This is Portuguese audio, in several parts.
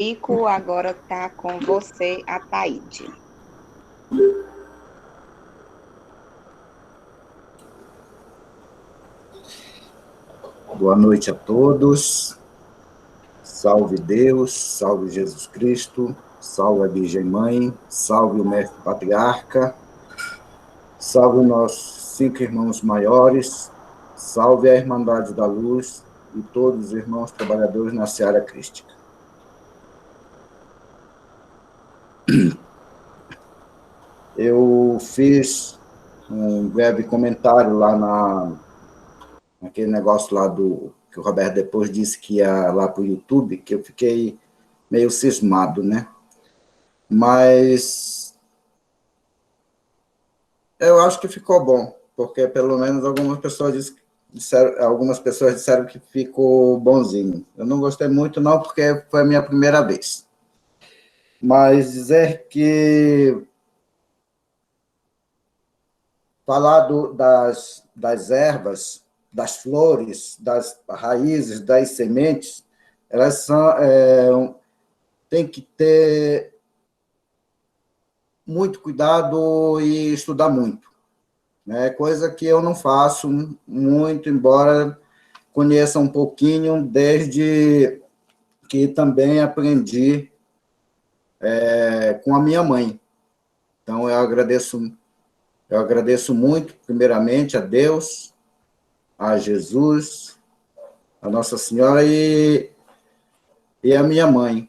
Rico, agora está com você, a Taíde. Boa noite a todos. Salve Deus, salve Jesus Cristo, salve a Virgem Mãe, salve o Mestre Patriarca, salve nossos 5 irmãos maiores, salve a Irmandade da Luz e todos os irmãos trabalhadores na seara crística. Eu fiz um breve comentário lá naquele negócio lá que o Roberto depois disse que ia lá para o YouTube, que eu fiquei meio cismado, né? Mas eu acho que ficou bom, porque pelo menos algumas pessoas disseram que ficou bonzinho. Eu não gostei muito, não, porque foi a minha primeira vez. Mas dizer que falar das ervas, das flores, das raízes, das sementes, elas tem que ter muito cuidado e estudar muito, né? Coisa que eu não faço muito, embora conheça um pouquinho, desde que também aprendi com a minha mãe. Então, eu agradeço muito, primeiramente, a Deus, a Jesus, a Nossa Senhora e a minha mãe,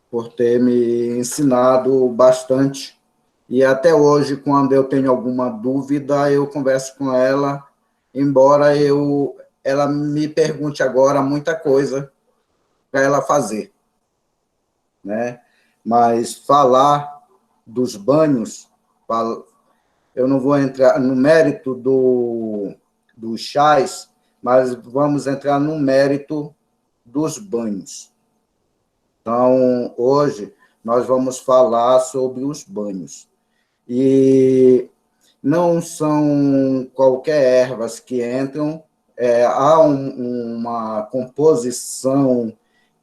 por ter me ensinado bastante. E até hoje, quando eu tenho alguma dúvida, eu converso com ela, embora ela me pergunte agora muita coisa para ela fazer, né? Mas falar dos banhos, eu não vou entrar no mérito dos chás, mas vamos entrar no mérito dos banhos. Então, hoje, nós vamos falar sobre os banhos. E não são qualquer ervas que entram, há uma composição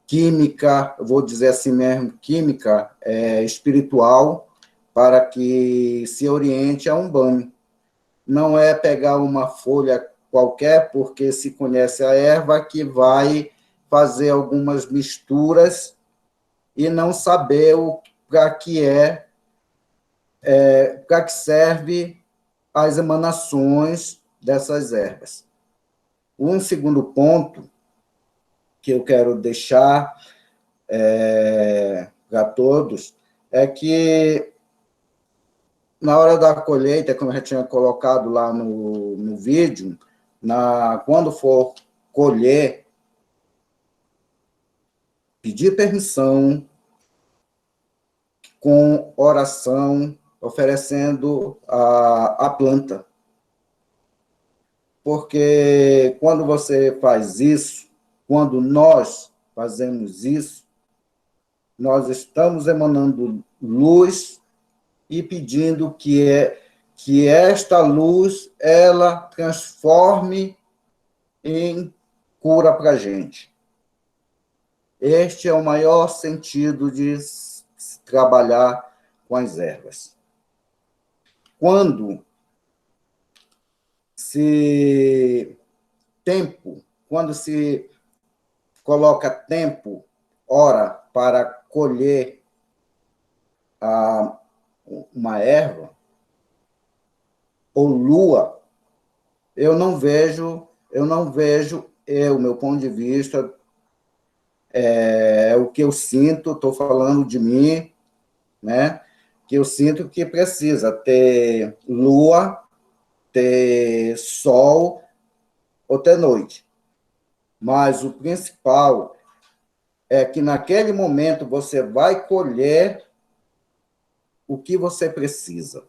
química, vou dizer assim mesmo, química espiritual, para que se oriente a um banho. Não é pegar uma folha qualquer, porque se conhece a erva, que vai fazer algumas misturas e não saber para que para que serve as emanações dessas ervas. Um segundo ponto que eu quero deixar para todos é que, na hora da colheita, como eu já tinha colocado lá no vídeo, quando for colher, pedir permissão, com oração, oferecendo a planta. Porque quando você faz isso, quando nós fazemos isso, nós estamos emanando luz e pedindo que esta luz ela transforme em cura para a gente. Este é o maior sentido de se trabalhar com as ervas. Quando se coloca tempo, hora, para colher uma erva, ou lua, meu ponto de vista, o que eu sinto, estou falando de mim, né? Que eu sinto que precisa ter lua, ter sol ou ter noite. Mas o principal é que naquele momento você vai colher o que você precisa,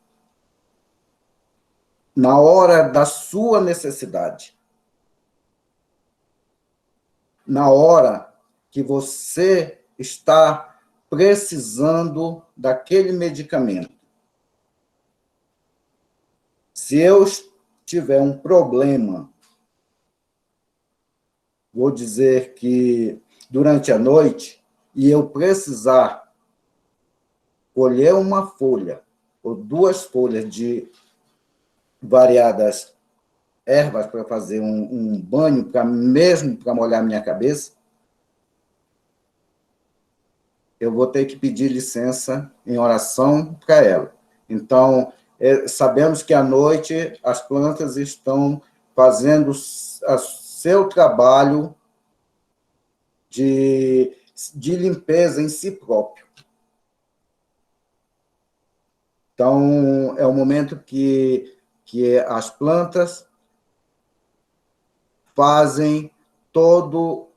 na hora da sua necessidade, na hora que você está precisando daquele medicamento. Se eu tiver um problema, vou dizer que durante a noite, e eu precisar colher uma folha ou duas folhas de variadas ervas para fazer um banho, mesmo para molhar minha cabeça, eu vou ter que pedir licença em oração para ela. Então, sabemos que à noite as plantas estão fazendo seu trabalho de limpeza em si próprio. Então, é o momento que as plantas fazem todo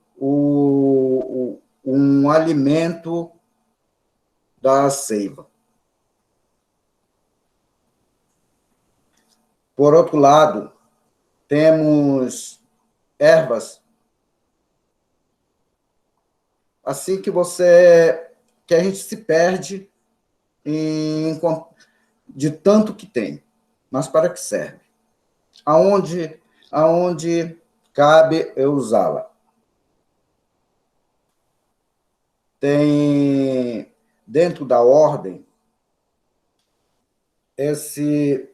um alimento da seiva. Por outro lado, temos ervas assim que a gente se perde de tanto que tem, mas para que serve? Aonde cabe eu usá-la? Tem dentro da ordem esse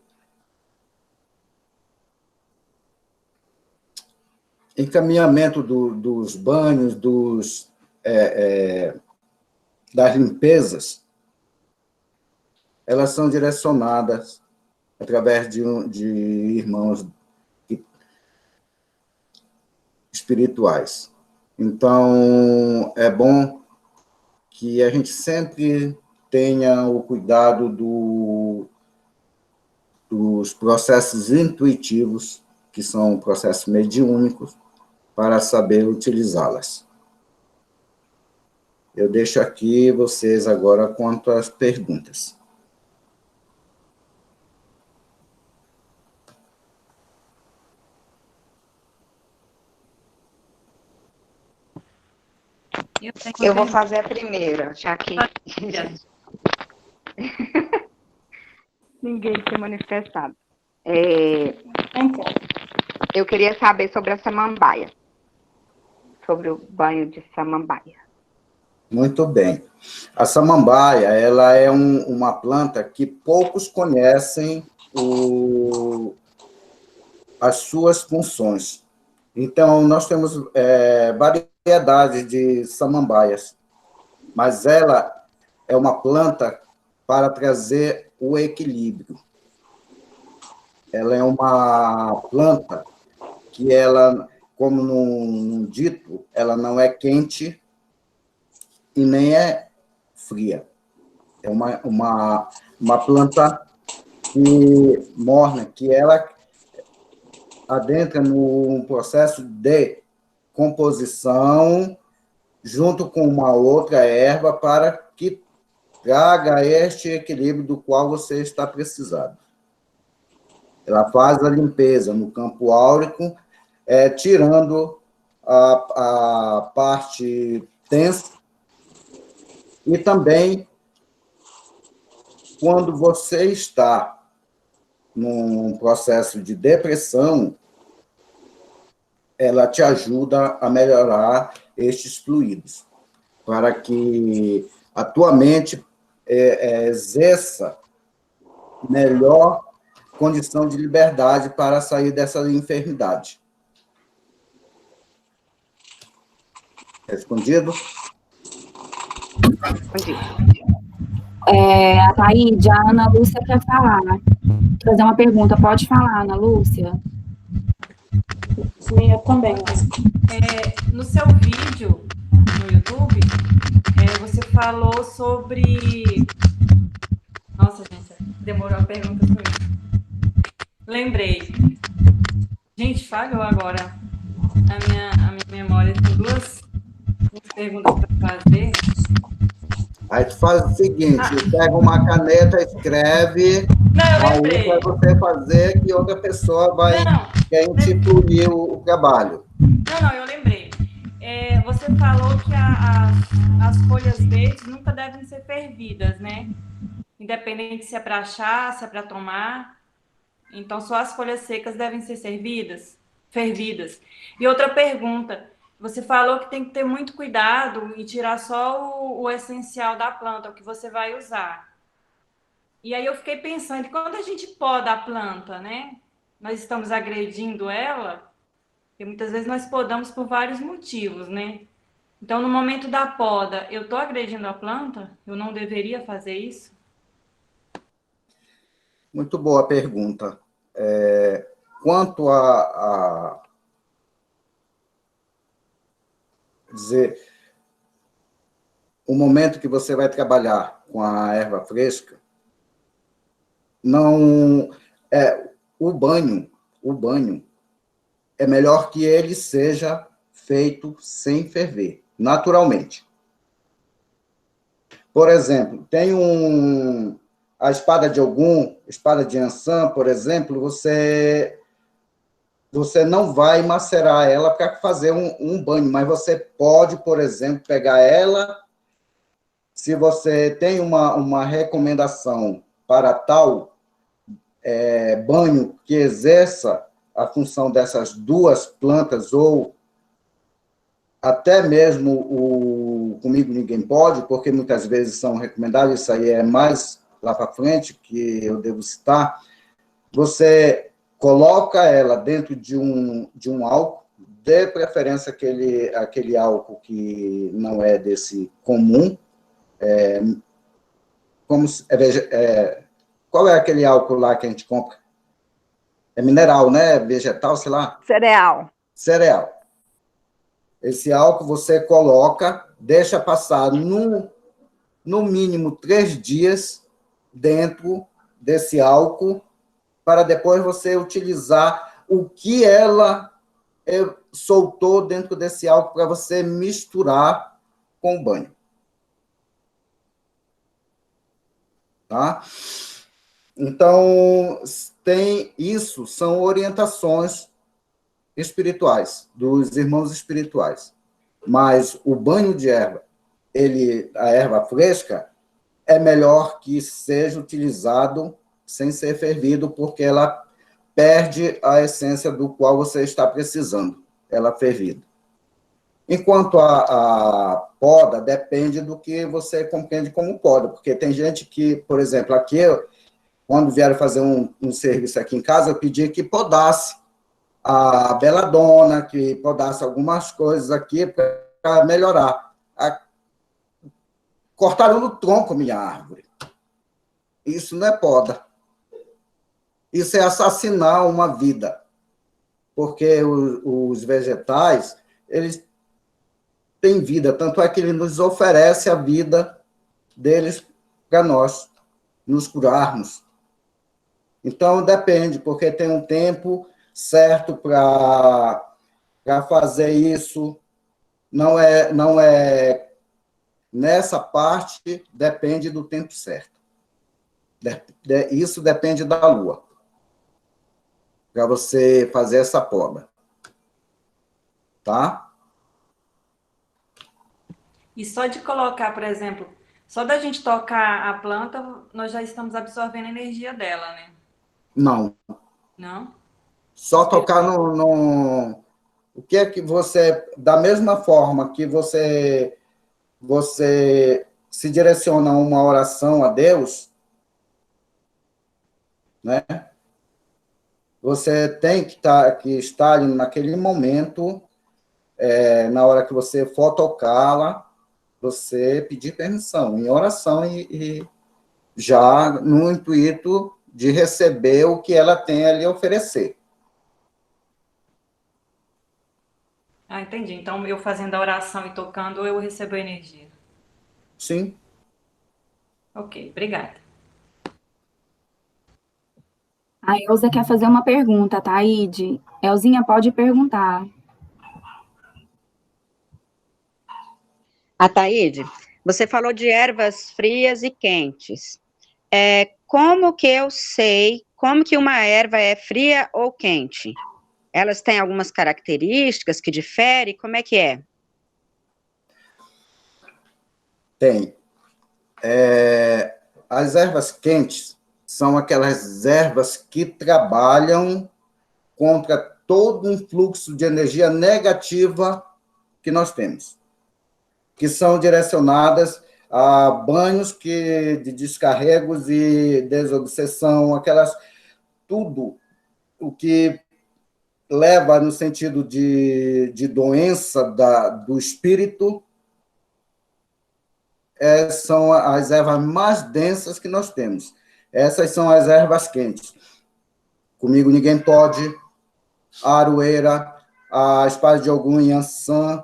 encaminhamento dos banhos, das limpezas, elas são direcionadas através de irmãos espirituais. Então, é bom que a gente sempre tenha o cuidado dos processos intuitivos, que são processos mediúnicos, para saber utilizá-las. Eu deixo aqui vocês agora quanto às perguntas. Eu vou fazer a primeira, já que ninguém se manifestado. Eu queria saber sobre a samambaia, sobre o banho de samambaia. Muito bem. A samambaia, ela é uma planta que poucos conhecem as suas funções. Então, nós temos variedades de samambaias, mas ela é uma planta para trazer o equilíbrio. Ela é uma planta que ela, como num dito, ela não é quente e nem é fria. É uma planta que morna, que ela adentra num processo de composição junto com uma outra erva para que traga este equilíbrio do qual você está precisando. Ela faz a limpeza no campo áurico, tirando a parte tensa e também quando você está num processo de depressão, ela te ajuda a melhorar estes fluidos, para que a tua mente exerça melhor condição de liberdade para sair dessa enfermidade. Respondido? Respondido. A Thaíde, a Ana Lúcia quer falar. Fazer uma pergunta. Pode falar, Ana Lúcia? Sim, eu também. No seu vídeo no YouTube, você falou sobre... Nossa, gente, demorou a pergunta para mim. Lembrei. Gente, falhou agora. A minha memória tem duas perguntas para fazer. Aí tu faz o seguinte, pega uma caneta, escreve, aí para você fazer que outra pessoa vai intituir o trabalho. Não, eu lembrei. Você falou que as folhas verdes nunca devem ser fervidas, né? Independente se é para chá, se é para tomar. Então, só as folhas secas devem ser fervidas. E outra pergunta, você falou que tem que ter muito cuidado e tirar só o essencial da planta, o que você vai usar. E aí eu fiquei pensando, quando a gente poda a planta, né? Nós estamos agredindo ela, porque muitas vezes nós podamos por vários motivos, né? Então, no momento da poda, eu estou agredindo a planta? Eu não deveria fazer isso? Muito boa pergunta. Quanto dizer, o momento que você vai trabalhar com a erva fresca, não o banho é melhor que ele seja feito sem ferver, naturalmente. Por exemplo, tem a espada de Ogum, espada de Ansan, por exemplo, você não vai macerar ela para fazer um banho, mas você pode, por exemplo, pegar ela, se você tem uma recomendação para tal banho que exerça a função dessas duas plantas, ou até mesmo o Comigo Ninguém Pode, porque muitas vezes são recomendados, isso aí é mais lá para frente, que eu devo citar, você coloca ela dentro de um álcool, de preferência aquele álcool que não é desse comum, qual é aquele álcool lá que a gente compra? É mineral, né? Vegetal, sei lá. Cereal. Esse álcool você coloca, deixa passar no mínimo 3 dias dentro desse álcool, para depois você utilizar o que ela soltou dentro desse álcool para você misturar com o banho. Tá? Então, são orientações espirituais, dos irmãos espirituais. Mas o banho de erva, a erva fresca, é melhor que seja utilizado sem ser fervido, porque ela perde a essência do qual você está precisando, ela fervida. Enquanto a poda, depende do que você compreende como poda, porque tem gente que, por exemplo, aqui, quando vieram fazer um serviço aqui em casa, eu pedi que podasse a beladona, que podasse algumas coisas aqui para melhorar. Cortaram no tronco minha árvore. Isso não é poda. Isso é assassinar uma vida. Porque os vegetais, eles têm vida, tanto é que ele nos oferece a vida deles para nós nos curarmos. Então, depende, porque tem um tempo certo para fazer isso. Não é nessa parte, depende do tempo certo. Isso depende da lua, para você fazer essa poda. Tá? E só de colocar, por exemplo, só da gente tocar a planta, nós já estamos absorvendo a energia dela, né? Não. Não? Só tocar no... O que é que você... Da mesma forma que você se direciona a uma oração a Deus, né? Você tem que estar ali naquele momento, na hora que você for tocá-la, você pedir permissão em oração e já no intuito de receber o que ela tem a lhe oferecer. Ah, entendi. Então, eu fazendo a oração e tocando, eu recebo a energia. Sim. Ok, obrigada. A Elza quer fazer uma pergunta, tá, Ide? Elzinha, pode perguntar. Ataíde, você falou de ervas frias e quentes. Como que eu sei como que uma erva é fria ou quente? Elas têm algumas características que diferem? Como é que é? Tem. As ervas quentes são aquelas ervas que trabalham contra todo um fluxo de energia negativa que nós temos, que são direcionadas a banhos de descarregos e desobsessão, tudo o que leva no sentido de doença do espírito, são as ervas mais densas que nós temos. Essas são as ervas quentes. Comigo ninguém pode, a aroeira, a espada de Ogum, Yansan,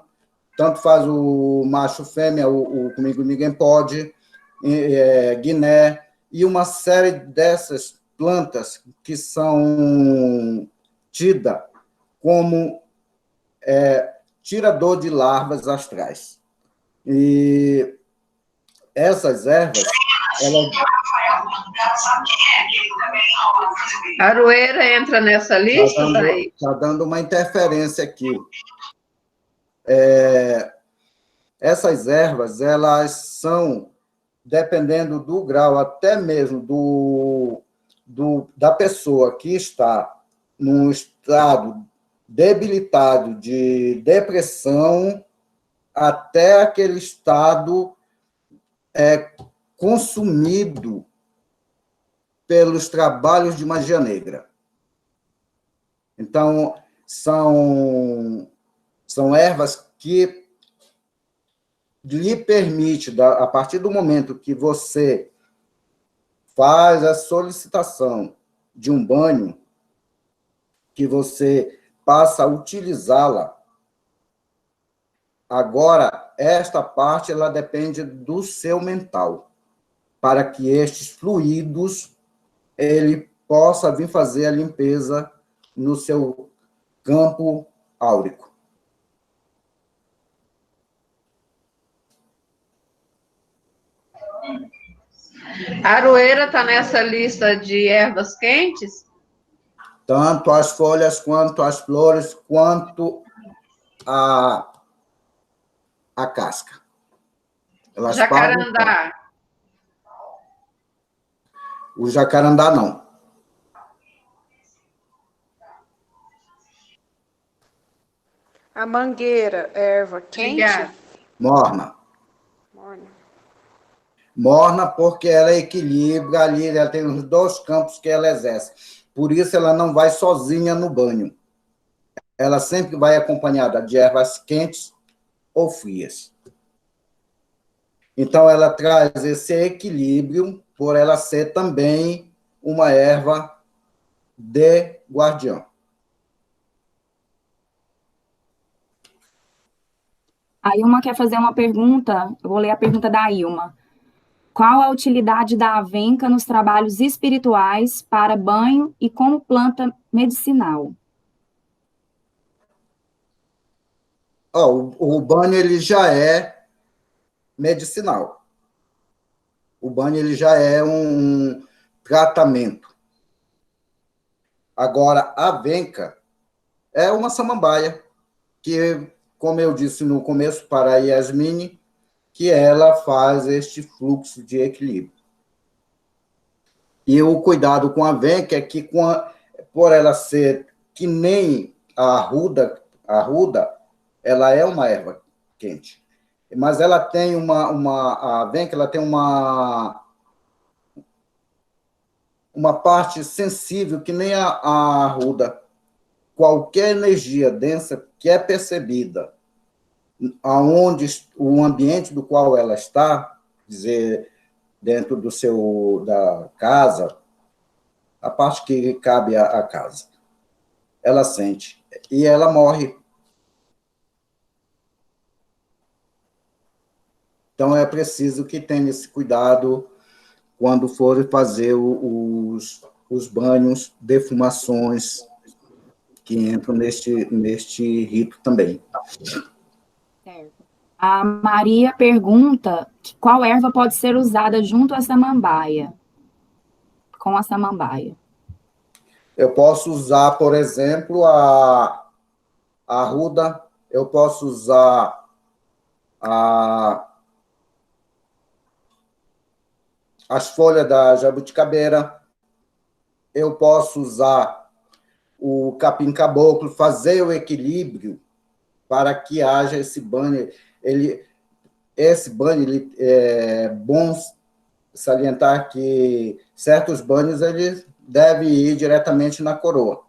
tanto faz o macho fêmea, o comigo ninguém pode, Guiné, e uma série dessas plantas que são tidas como tirador de larvas astrais. E essas ervas, A aroeira entra nessa lista, Thaís? Está dando uma interferência aqui. Essas ervas, elas são, dependendo do grau, até mesmo da pessoa que está num estado debilitado de depressão, até aquele estado consumido pelos trabalhos de magia negra. Então, são ervas que lhe permite, a partir do momento que você faz a solicitação de um banho, que você passa a utilizá-la. Agora, esta parte, ela depende do seu mental, para que estes fluidos, ele possa vir fazer a limpeza no seu campo áurico. A aroeira está nessa lista de ervas quentes? Tanto as folhas, quanto as flores, quanto a casca. Elas Jacarandá. O jacarandá, não. A mangueira, erva quente? Obrigada. Morna. Morna porque ela equilibra ali, ela tem os dois campos que ela exerce. Por isso, ela não vai sozinha no banho. Ela sempre vai acompanhada de ervas quentes ou frias. Então, ela traz esse equilíbrio por ela ser também uma erva de guardião. A Ilma quer fazer uma pergunta, eu vou ler a pergunta da Ilma. Qual a utilidade da avenca nos trabalhos espirituais para banho e como planta medicinal? O banho ele já é medicinal. O banho ele já é um tratamento. Agora, a avenca é uma samambaia que, como eu disse no começo para a Yasmine, que ela faz este fluxo de equilíbrio. E o cuidado com a avenca é que, por ela ser que nem a arruda, ela é uma erva quente. Mas ela tem a avenca, ela tem uma parte sensível que nem a arruda. Qualquer energia densa que é percebida aonde o ambiente do qual ela está, dizer, dentro da casa, a parte que cabe à casa, ela sente e ela morre. Então, é preciso que tenha esse cuidado quando for fazer os banhos, defumações, que entram neste rito também. A Maria pergunta qual erva pode ser usada junto à samambaia, com a samambaia. Eu posso usar, por exemplo, a arruda, eu posso usar as folhas da jabuticabeira, eu posso usar o capim caboclo, fazer o equilíbrio para que haja esse banho. Esse banho, é bom salientar que certos banhos ele deve ir diretamente na coroa,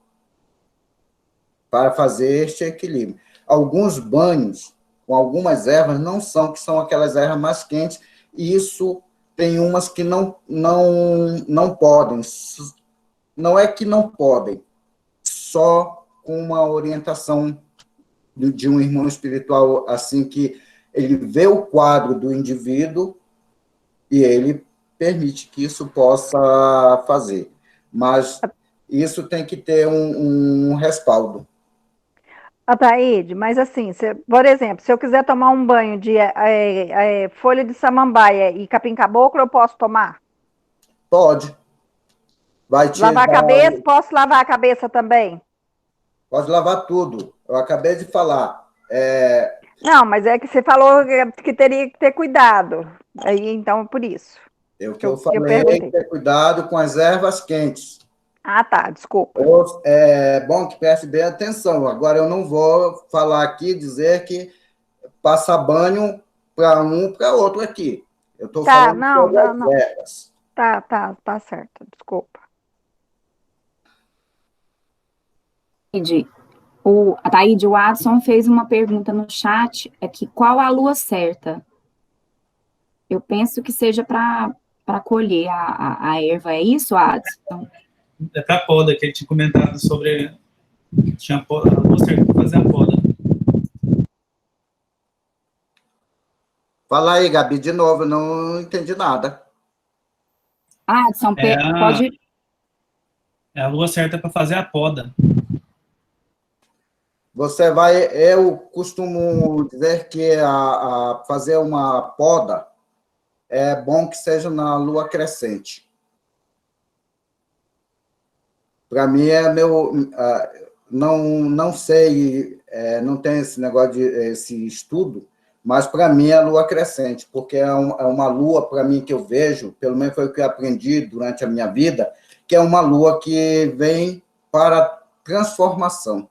para fazer este equilíbrio. Alguns banhos com algumas ervas não são, que são aquelas ervas mais quentes, e isso tem umas que não podem. Não é que não podem, só com uma orientação de um irmão espiritual, assim, que ele vê o quadro do indivíduo e ele permite que isso possa fazer. Mas isso tem que ter um respaldo. Ataíde, mas assim, por exemplo, se eu quiser tomar um banho de folha de samambaia e capim caboclo, eu posso tomar? Pode. Vai te Lavar a dar... cabeça? Posso lavar a cabeça também? Pode lavar tudo. Eu acabei de falar. Não, mas é que você falou que teria que ter cuidado. Aí, então, por isso. O que eu falei perguntei. é ter cuidado com as ervas quentes. Ah, tá, desculpa. É bom que preste bem atenção. Agora, eu não vou falar aqui, dizer que passa banho para um, para outro aqui. Eu estou falando sobre as ervas. Tá certo, desculpa. Ataíde, o Adson fez uma pergunta no chat, qual a lua certa? Eu penso que seja para colher a erva, é isso, Adson? É para a poda, que ele tinha comentado sobre... Tinha a lua certa para fazer a poda. Fala aí, Gabi, de novo, eu não entendi nada. Adson, pode... É a lua certa para fazer a poda. Você vai... Eu costumo dizer que fazer uma poda é bom que seja na lua crescente. Para mim, não sei, não tem esse negócio esse estudo, mas para mim é a lua crescente, porque é uma lua, para mim, que eu vejo, pelo menos foi o que eu aprendi durante a minha vida, que é uma lua que vem para transformação.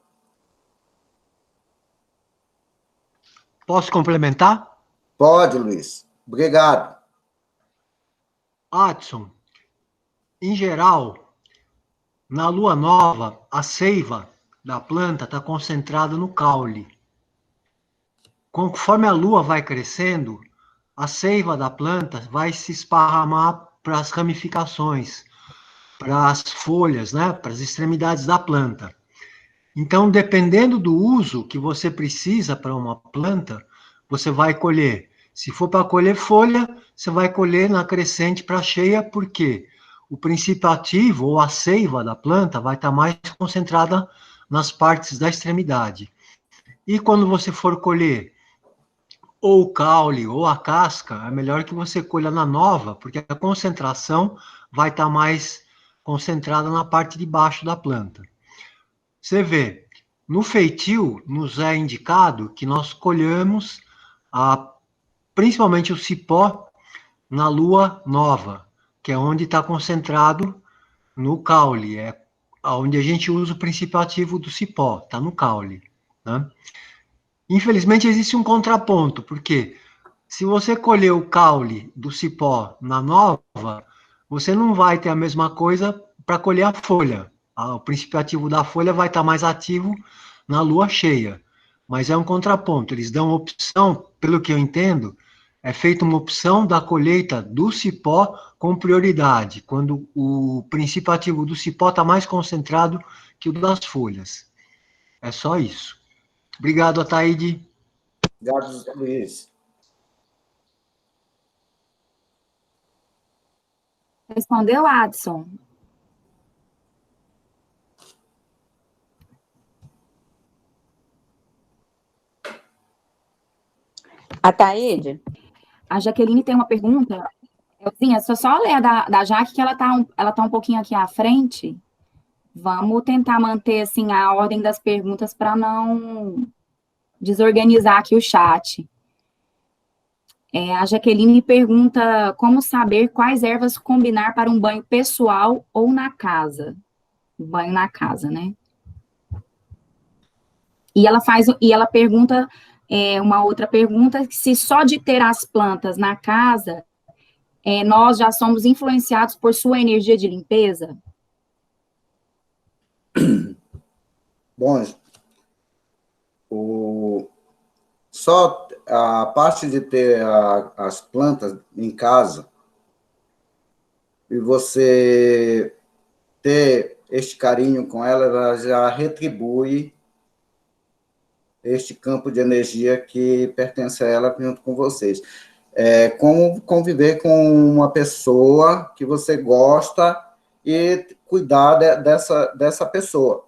Posso complementar? Pode, Luiz. Obrigado. Adson, em geral, na lua nova, a seiva da planta está concentrada no caule. Conforme a lua vai crescendo, a seiva da planta vai se esparramar para as ramificações, para as folhas, né, para as extremidades da planta. Então, dependendo do uso que você precisa para uma planta, você vai colher. Se for para colher folha, você vai colher na crescente para cheia, porque o princípio ativo, ou a seiva da planta, vai estar mais concentrada nas partes da extremidade. E quando você for colher ou o caule ou a casca, é melhor que você colha na nova, porque a concentração vai estar mais concentrada na parte de baixo da planta. Você vê, no feitio, nos é indicado que nós colhamos principalmente o cipó na lua nova, que é onde está concentrado no caule, é onde a gente usa o princípio ativo do cipó, está no caule, né? Infelizmente, existe um contraponto, porque se você colher o caule do cipó na nova, você não vai ter a mesma coisa para colher a folha. O princípio ativo da folha vai estar mais ativo na lua cheia. Mas é um contraponto. Eles dão opção, pelo que eu entendo, é feita uma opção da colheita do cipó com prioridade, quando o princípio ativo do cipó está mais concentrado que o das folhas. É só isso. Obrigado, Ataíde. Obrigado, Luiz. Respondeu, Adson? Ataíde? A Jaqueline tem uma pergunta. Elzinha, só ler da Jaque, que ela tá um pouquinho aqui à frente. Vamos tentar manter, assim, a ordem das perguntas para não desorganizar aqui o chat. A Jaqueline pergunta como saber quais ervas combinar para um banho pessoal ou na casa. Banho na casa, né? E ela pergunta, uma outra pergunta, se só de ter as plantas na casa, nós já somos influenciados por sua energia de limpeza? Bom, só a parte de ter as plantas em casa e você ter este carinho com ela já retribui este campo de energia que pertence a ela junto com vocês. É como conviver com uma pessoa que você gosta e cuidar dessa pessoa.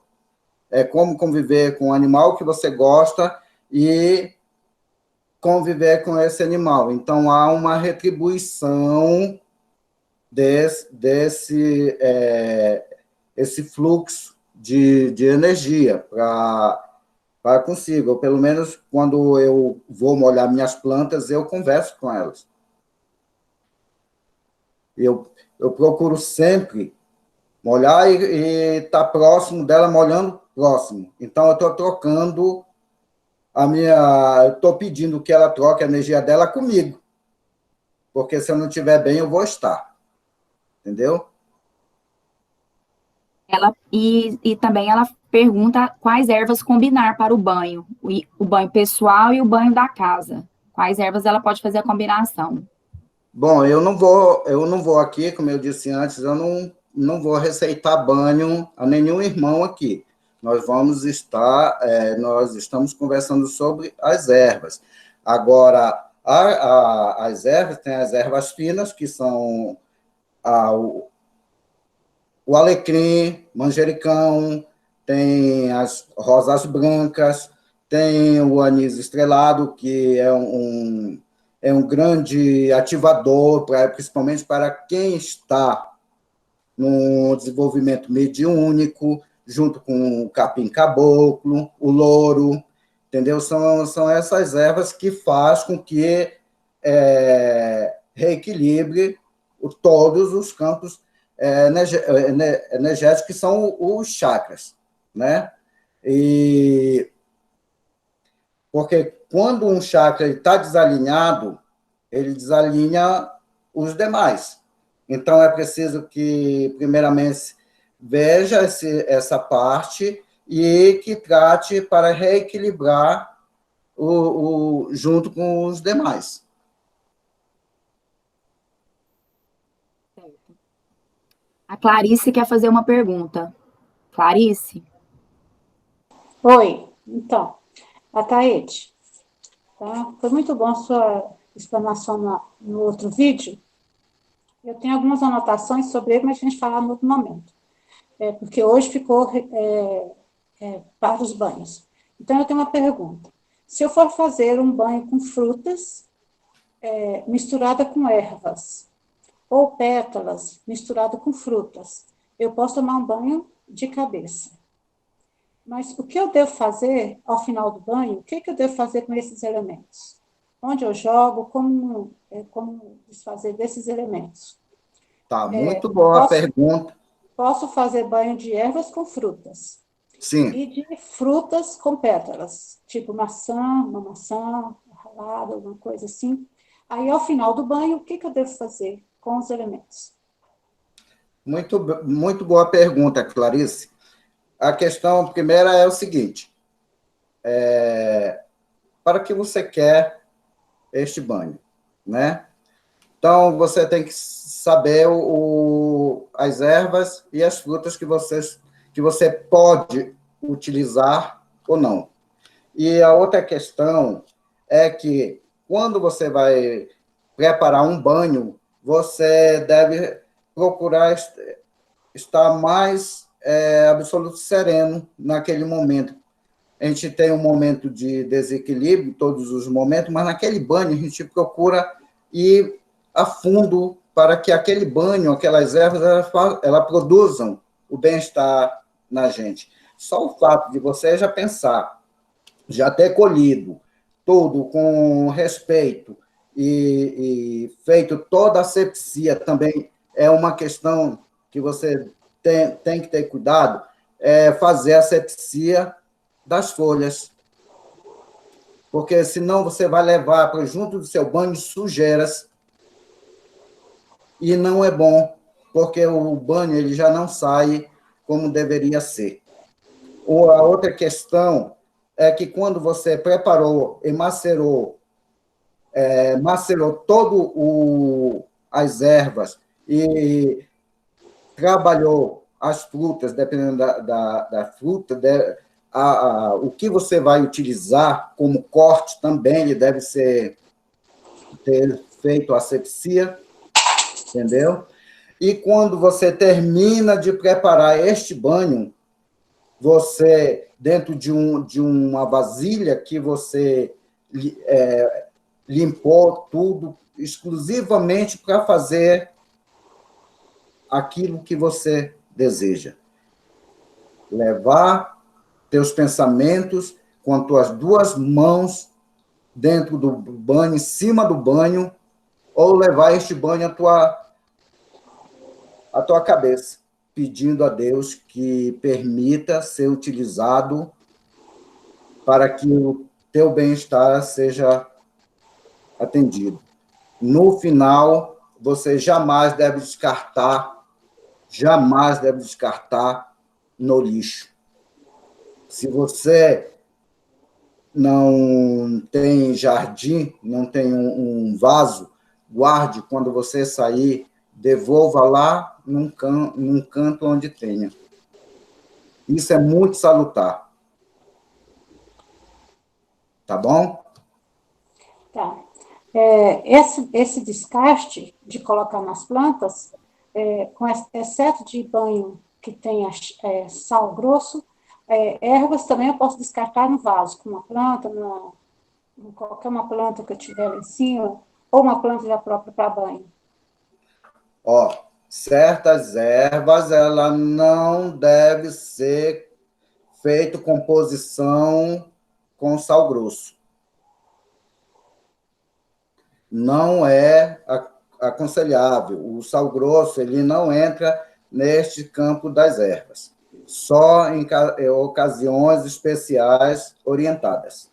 É como conviver com um animal que você gosta e conviver com esse animal. Então, há uma retribuição esse fluxo de energia para consigo. Ou, pelo menos, quando eu vou molhar minhas plantas, eu converso com elas. Eu procuro sempre molhar e estar próximo dela, molhando próximo. Então, eu estou trocando eu estou pedindo que ela troque a energia dela comigo. Porque se eu não estiver bem, eu vou estar. Entendeu? E também ela pergunta quais ervas combinar para o banho banho pessoal e o banho da casa. Quais ervas ela pode fazer a combinação? Bom, eu não vou aqui, como eu disse antes, eu não vou receitar banho a nenhum irmão aqui. Nós estamos conversando sobre as ervas. Agora, as ervas, tem as ervas finas, que são o alecrim, manjericão, tem as rosas brancas, tem o anis estrelado, que é um grande ativador, principalmente para quem está no desenvolvimento mediúnico, junto com o capim caboclo, o louro, entendeu? São essas ervas que faz com que reequilibre todos os campos energéticos, que são os chakras, né? Porque quando um chakra está desalinhado, ele desalinha os demais. Então, é preciso que, primeiramente, veja essa parte e que trate para reequilibrar junto com os demais. A Clarice quer fazer uma pergunta. Clarice? Oi, então, Ataíde, tá? Foi muito bom a sua explanação no outro vídeo. Eu tenho algumas anotações sobre ele, mas a gente falar no outro momento. Porque hoje ficou para os banhos. Então, eu tenho uma pergunta. Se eu for fazer um banho com frutas misturada com ervas, ou pétalas misturada com frutas, eu posso tomar um banho de cabeça. Mas o que eu devo fazer ao final do banho? O que eu devo fazer com esses elementos? Onde eu jogo? Como desfazer desses elementos? Tá, muito boa a pergunta. Posso fazer banho de ervas com frutas. Sim. E de frutas com pétalas, tipo uma maçã ralada, alguma coisa assim. Aí, ao final do banho, o que eu devo fazer com os elementos? Muito boa pergunta, Clarice. A questão primeira é o seguinte: para que você quer este banho, né? Então, você tem que saber as ervas e as frutas que você pode utilizar ou não. E a outra questão é que, quando você vai preparar um banho, você deve procurar estar mais absoluto sereno naquele momento. A gente tem um momento de desequilíbrio, todos os momentos, mas naquele banho a gente procura ir a fundo para que aquele banho, aquelas ervas, elas produzam o bem-estar na gente. Só o fato de você já pensar, já ter colhido tudo com respeito e feito toda a asepsia também é uma questão que você tem que ter cuidado, fazer a asepsia das folhas, porque senão você vai levar para junto do seu banho sujeiras, e não é bom, porque o banho ele já não sai como deveria ser. Ou a outra questão é que quando você preparou e macerou as ervas e trabalhou as frutas, dependendo da fruta, o que você vai utilizar como corte também ele deve ter feito asepsia, entendeu? E quando você termina de preparar este banho, você, dentro de uma vasilha que você limpou tudo exclusivamente para fazer aquilo que você deseja. Levar teus pensamentos com as tuas duas mãos dentro do banho, em cima do banho, ou levar este banho à tua cabeça, pedindo a Deus que permita ser utilizado para que o teu bem-estar seja atendido. No final, você jamais deve descartar no lixo. Se você não tem jardim, não tem um vaso, guarde quando você sair, devolva lá num canto onde tenha. Isso é muito salutar. Tá bom? Tá. Esse descarte de colocar nas plantas, exceto de banho que tenha sal grosso, ervas também eu posso descartar no vaso, com uma planta, qualquer uma planta que eu tiver lá em cima, ou uma planta já própria para banho. Certas ervas, ela não deve ser feita composição com sal grosso. Não é aconselhável. O sal grosso, ele não entra neste campo das ervas. Só em ocasiões especiais orientadas.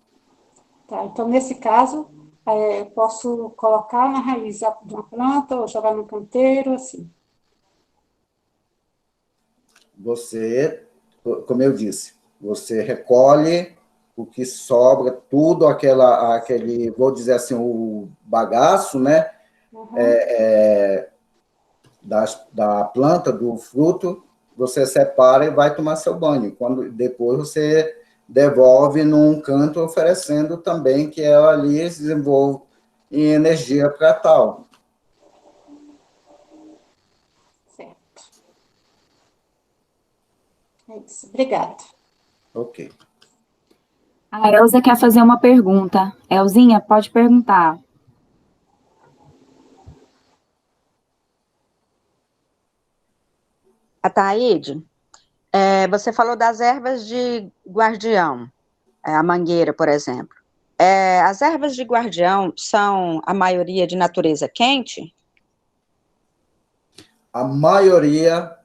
Tá, então, nesse caso, eu posso colocar na raiz de uma planta ou jogar no canteiro, assim. Você, como eu disse, você recolhe o que sobra, tudo aquele, vou dizer assim, o bagaço, né? Uhum. Da planta, do fruto, você separa e vai tomar seu banho. Depois você devolve num canto, oferecendo também que ela ali se desenvolve em energia para tal. Certo. É isso. Obrigada. Ok. A Elza quer fazer uma pergunta. Elzinha, pode perguntar. Ataíde, você falou das ervas de guardião, a mangueira, por exemplo. As ervas de guardião são, a maioria, de natureza quente? A maioria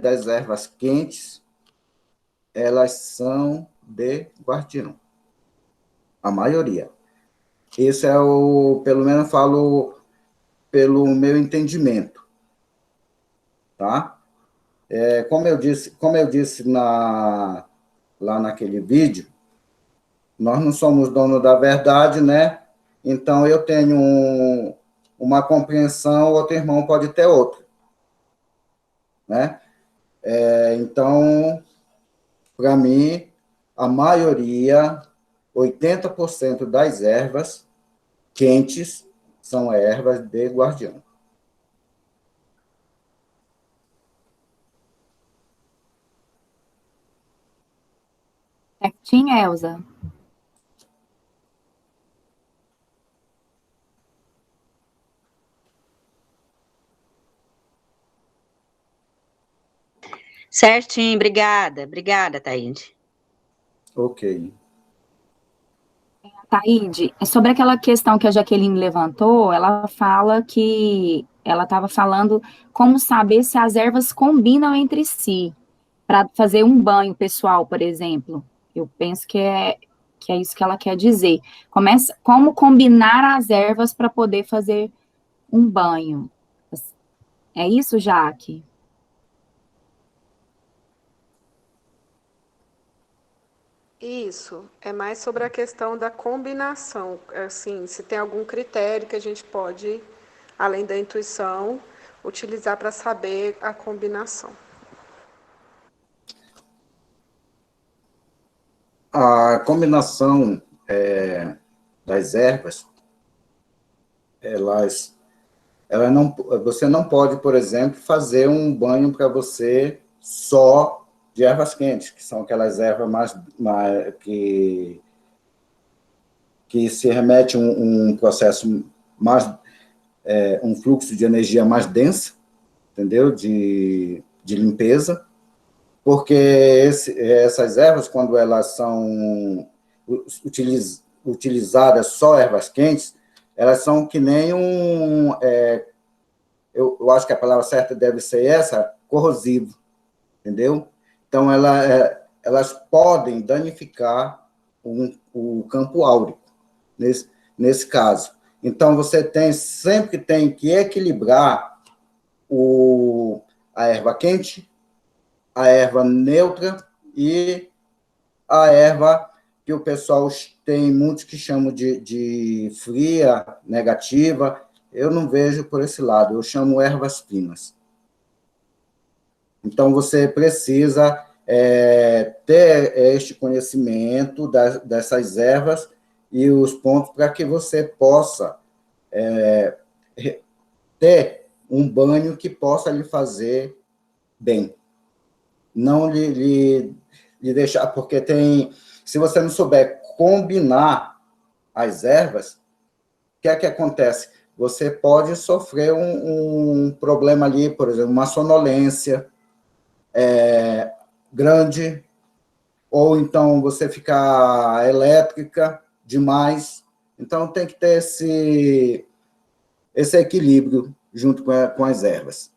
das ervas quentes, elas são de guardião. A maioria. Esse é pelo menos falo pelo meu entendimento. Tá? Como eu disse lá naquele vídeo, nós não somos donos da verdade, né? Então, eu tenho uma compreensão, outro irmão pode ter outra. Né? Então, para mim, a maioria, 80% das ervas quentes são ervas de guardião. Certinho, Elza? Certinho, obrigada. Obrigada, Taíde. Ok. Taíde, sobre aquela questão que a Jaqueline levantou, ela fala que ela estava falando como saber se as ervas combinam entre si, para fazer um banho pessoal, por exemplo. Eu penso que que é isso que ela quer dizer. Como combinar as ervas para poder fazer um banho. É isso, Jaque? Isso, é mais sobre a questão da combinação, assim, se tem algum critério que a gente pode, além da intuição, utilizar para saber a combinação. A combinação das ervas, você não pode, por exemplo, fazer um banho para você só de ervas quentes, que são aquelas ervas que se remete a um processo mais, um fluxo de energia mais denso, entendeu? De limpeza, porque essas ervas, quando elas são utilizadas só ervas quentes, elas são que nem eu acho que a palavra certa deve ser essa, corrosivo, entendeu? Então, elas podem danificar o campo áurico, nesse caso. Então, você sempre tem que equilibrar a erva quente, a erva neutra e a erva que o pessoal tem muitos que chamam de fria, negativa. Eu não vejo por esse lado, eu chamo ervas finas. Então, você precisa ter este conhecimento dessas ervas e os pontos para que você possa ter um banho que possa lhe fazer bem. Não lhe deixar, porque se você não souber combinar as ervas, o que é que acontece? Você pode sofrer um problema ali, por exemplo, uma sonolência grande, ou então você ficar elétrica demais. Então, tem que ter esse equilíbrio junto com as ervas.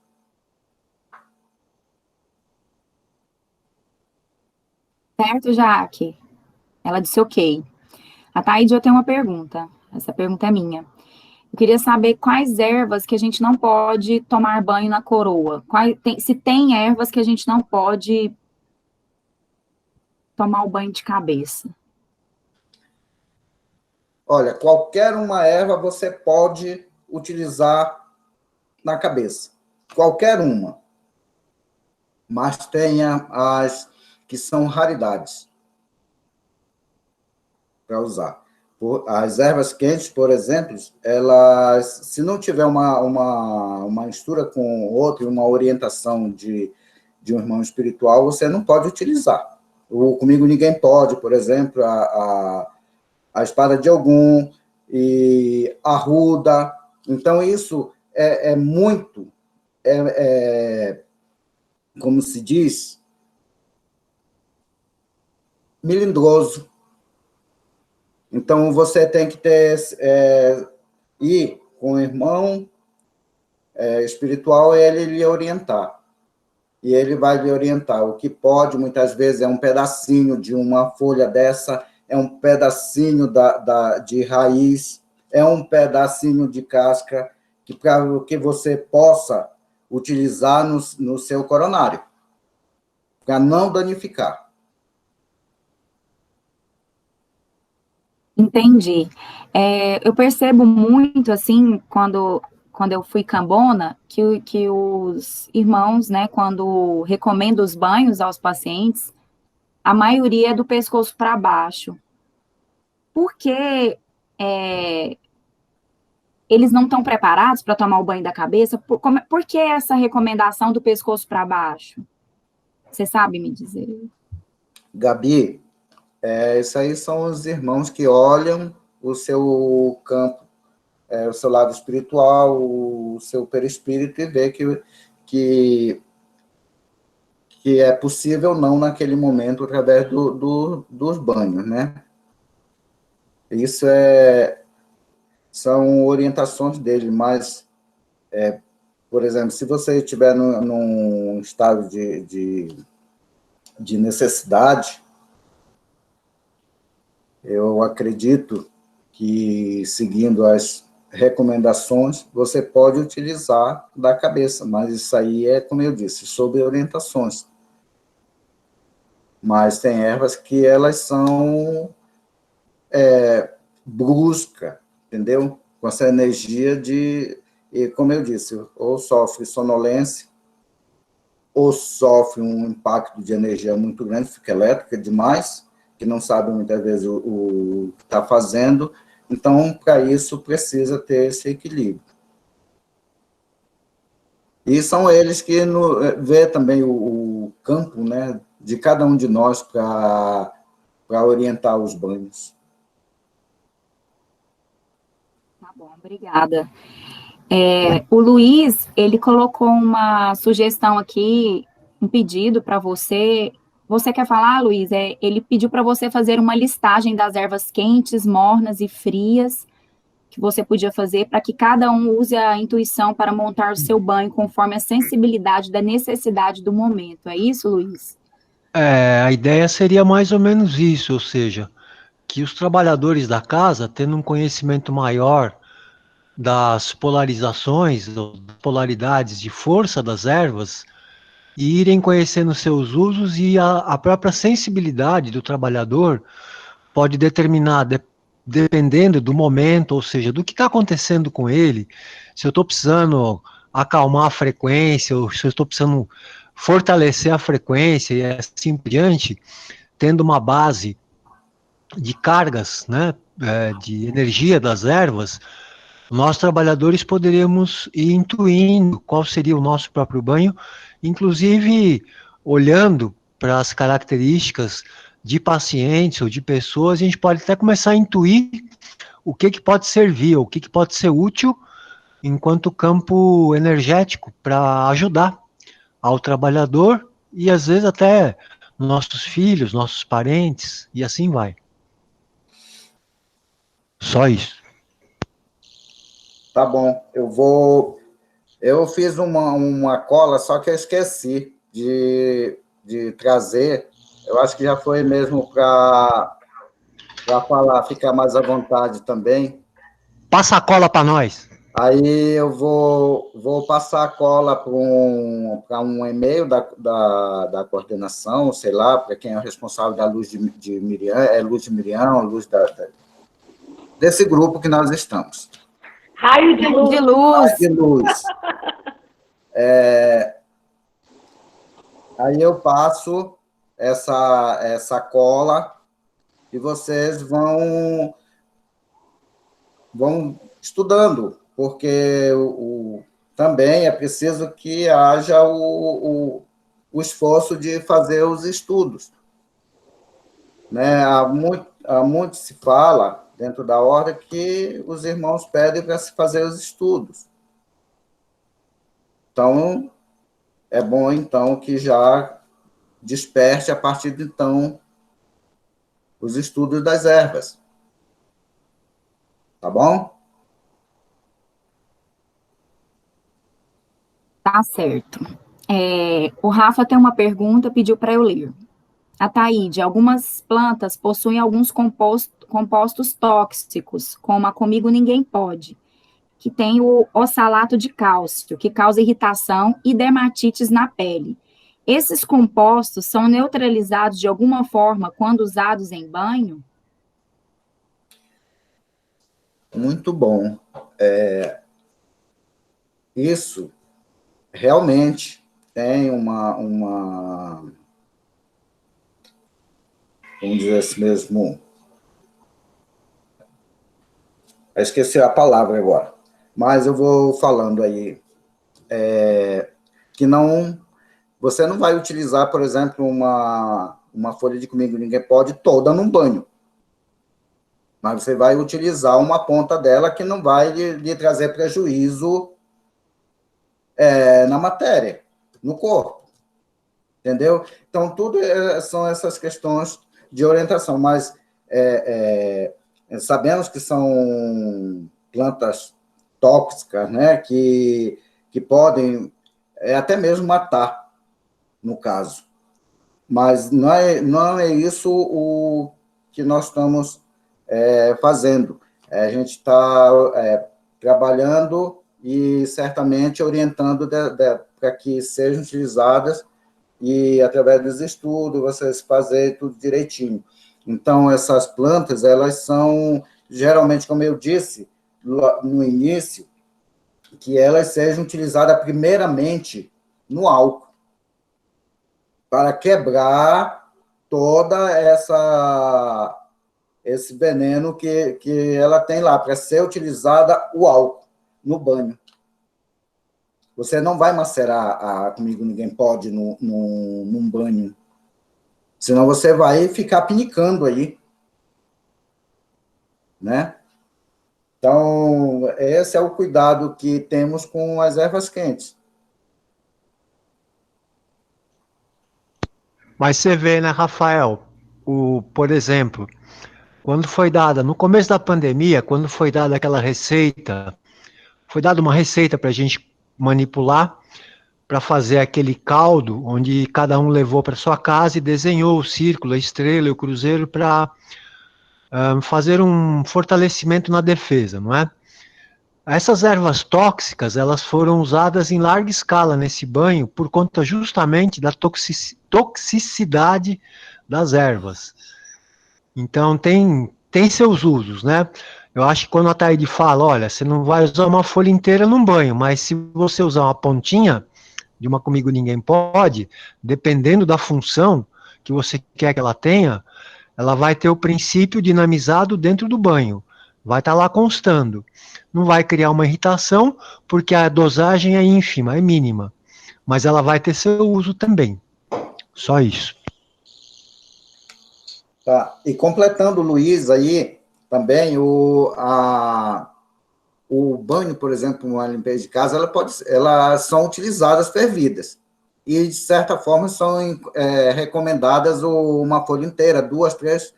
Certo, Jaque? Ela disse ok. A Taíde, eu tenho uma pergunta. Essa pergunta é minha. Eu queria saber quais ervas que a gente não pode tomar banho na coroa. Se tem ervas que a gente não pode tomar o banho de cabeça. Olha, qualquer uma erva você pode utilizar na cabeça. Qualquer uma. Mas tenha as que são raridades para usar. As ervas quentes, por exemplo, elas, se não tiver uma mistura com outra, uma orientação de um irmão espiritual, você não pode utilizar. Comigo Ninguém Pode, por exemplo, a espada de Ogum e a ruda. Então, isso é muito, como se diz, melindroso. Então, você tem que ir com o irmão espiritual e ele lhe orientar. E ele vai lhe orientar. O que pode, muitas vezes, é um pedacinho de uma folha dessa, é um pedacinho de raiz, é um pedacinho de casca, para que você possa utilizar no seu coronário, para não danificar. Entendi. Eu percebo muito, assim, quando eu fui cambona, que os irmãos, né, quando recomendam os banhos aos pacientes, a maioria é do pescoço para baixo. Por que eles não estão preparados para tomar o banho da cabeça? Por que essa recomendação do pescoço para baixo? Você sabe me dizer? Gabi, isso aí são os irmãos que olham o seu campo, o seu lado espiritual, o seu perispírito, e vê que é possível não naquele momento através dos banhos, né? Isso são orientações dele, mas, por exemplo, se você estiver num estado de necessidade, Eu acredito que, seguindo as recomendações, você pode utilizar da cabeça, mas isso aí é, como eu disse, sob orientações. Mas tem ervas que elas são brusca, entendeu? Com essa energia e como eu disse, ou sofre sonolência, ou sofre um impacto de energia muito grande, fica elétrica demais, que não sabe muitas vezes o que está fazendo. Então, para isso, precisa ter esse equilíbrio. E são eles que vê também o campo, né, de cada um de nós para orientar os banhos. Tá bom, obrigada. O Luiz, ele colocou uma sugestão aqui, um pedido para você. Você quer falar, Luiz? Ele pediu para você fazer uma listagem das ervas quentes, mornas e frias que você podia fazer para que cada um use a intuição para montar o seu banho conforme a sensibilidade da necessidade do momento. É isso, Luiz? A ideia seria mais ou menos isso, ou seja, que os trabalhadores da casa, tendo um conhecimento maior das polarizações, das polaridades de força das ervas, e irem conhecendo seus usos e a própria sensibilidade do trabalhador pode determinar, dependendo do momento, ou seja, do que está acontecendo com ele, se eu estou precisando acalmar a frequência, ou se eu estou precisando fortalecer a frequência e assim por diante, tendo uma base de cargas, né, de energia das ervas, nós trabalhadores poderíamos ir intuindo qual seria o nosso próprio banho, inclusive olhando para as características de pacientes ou de pessoas, a gente pode até começar a intuir o que pode servir, o que pode ser útil enquanto campo energético para ajudar ao trabalhador e às vezes até nossos filhos, nossos parentes, e assim vai. Só isso. Tá bom, eu fiz uma cola, só que eu esqueci de trazer. Eu acho que já foi mesmo para falar, ficar mais à vontade também. Passa a cola para nós. Aí eu vou passar a cola para um e-mail da coordenação, sei lá, para quem é o responsável da Luz de Miriam, Luz de Miriam, Luz desse grupo que nós estamos. Raio de luz. Raio de luz. Aí eu passo essa cola e vocês vão estudando, porque também é preciso que haja o esforço de fazer os estudos. Né? Há muito se fala dentro da ordem que os irmãos pedem para se fazer os estudos. Então, é bom, então, que já desperte, a partir de então, os estudos das ervas. Tá bom? Tá certo. O Rafa tem uma pergunta, pediu para eu ler. A Taíde, algumas plantas possuem alguns compostos tóxicos, como a Comigo Ninguém Pode, que tem o oxalato de cálcio, que causa irritação e dermatites na pele. Esses compostos são neutralizados de alguma forma quando usados em banho? Muito bom. Isso realmente tem uma vamos dizer assim mesmo, eu esqueci a palavra agora, mas eu vou falando aí, que você não vai utilizar, por exemplo, uma folha de Comigo Ninguém Pode toda num banho, mas você vai utilizar uma ponta dela que não vai lhe trazer prejuízo na matéria, no corpo, entendeu? Então, tudo são essas questões de orientação, mas sabemos que são plantas tóxicas, né, que podem até mesmo matar, no caso. Mas não é isso o que nós estamos fazendo. A gente está trabalhando e certamente orientando para que sejam utilizadas e, através dos estudos, vocês fazerem tudo direitinho. Então, essas plantas, elas são, geralmente, como eu disse no início, que elas sejam utilizadas primeiramente no álcool, para quebrar toda esse veneno que ela tem lá, para ser utilizada o álcool no banho. Você não vai macerar Comigo Ninguém Pode num banho, senão você vai ficar pinicando aí, né? Então, esse é o cuidado que temos com as ervas quentes. Mas você vê, né, Rafael, por exemplo, quando foi dada, no começo da pandemia, quando foi dada aquela receita, foi dada uma receita para a gente manipular, para fazer aquele caldo, onde cada um levou para sua casa e desenhou o círculo, a estrela e o cruzeiro para fazer um fortalecimento na defesa, não é? Essas ervas tóxicas, elas foram usadas em larga escala nesse banho por conta justamente da toxicidade das ervas. Então, tem seus usos, né? Eu acho que quando a Taide fala, olha, você não vai usar uma folha inteira num banho, mas se você usar uma pontinha de uma Comigo Ninguém Pode, dependendo da função que você quer que ela tenha, ela vai ter o princípio dinamizado dentro do banho. Vai estar lá constando. Não vai criar uma irritação, porque a dosagem é ínfima, é mínima. Mas ela vai ter seu uso também. Só isso. Tá. E completando, Luiz, aí, também, o banho, por exemplo, uma limpeza de casa, elas são utilizadas fervidas. E, de certa forma, são recomendadas uma folha inteira, 2, 3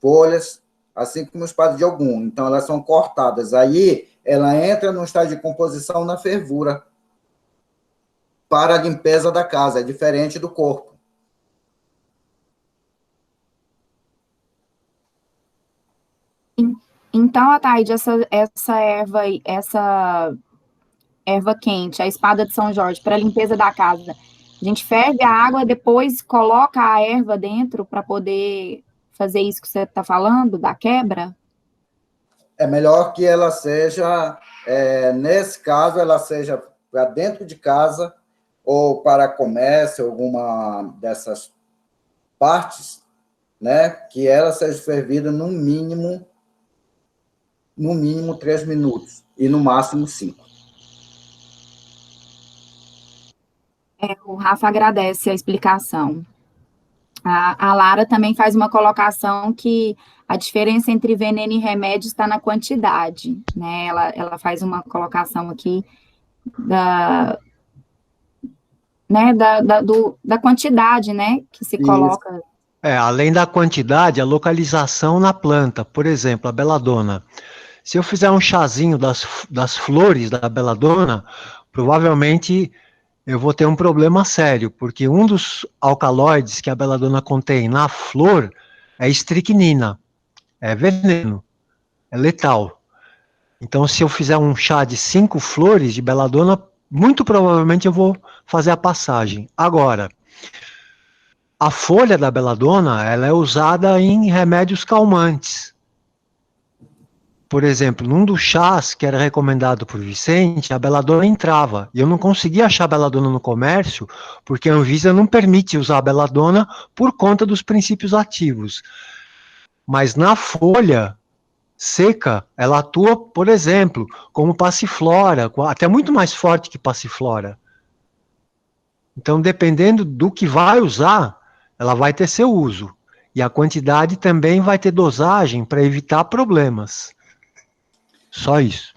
folhas, assim como os padres de algum. Então, elas são cortadas. Aí, ela entra no estágio de composição na fervura para a limpeza da casa. É diferente do corpo. Então, Ataíde, essa erva quente, a espada de São Jorge, para a limpeza da casa, a gente ferve a água, depois coloca a erva dentro para poder fazer isso que você está falando, da quebra? É melhor que ela seja, nesse caso, ela seja para dentro de casa ou para comércio, alguma dessas partes, né, que ela seja fervida no mínimo 3 minutos e no máximo 5. O Rafa agradece a explicação. A Lara também faz uma colocação que a diferença entre veneno e remédio está na quantidade, né? Ela faz uma colocação aqui da quantidade, né, que se coloca. Além da quantidade, a localização na planta. Por exemplo, a beladona. Se eu fizer um chazinho das flores da beladona, provavelmente eu vou ter um problema sério, porque um dos alcaloides que a beladona contém na flor é estricnina, é veneno, é letal. Então, se eu fizer um chá de 5 flores de beladona, muito provavelmente eu vou fazer a passagem. Agora, a folha da beladona, ela é usada em remédios calmantes. Por exemplo, num dos chás que era recomendado por Vicente, a beladona entrava. E eu não conseguia achar a beladona no comércio, porque a Anvisa não permite usar a beladona por conta dos princípios ativos. Mas na folha seca, ela atua, por exemplo, como passiflora, até muito mais forte que passiflora. Então, dependendo do que vai usar, ela vai ter seu uso. E a quantidade também vai ter dosagem para evitar problemas. Só isso.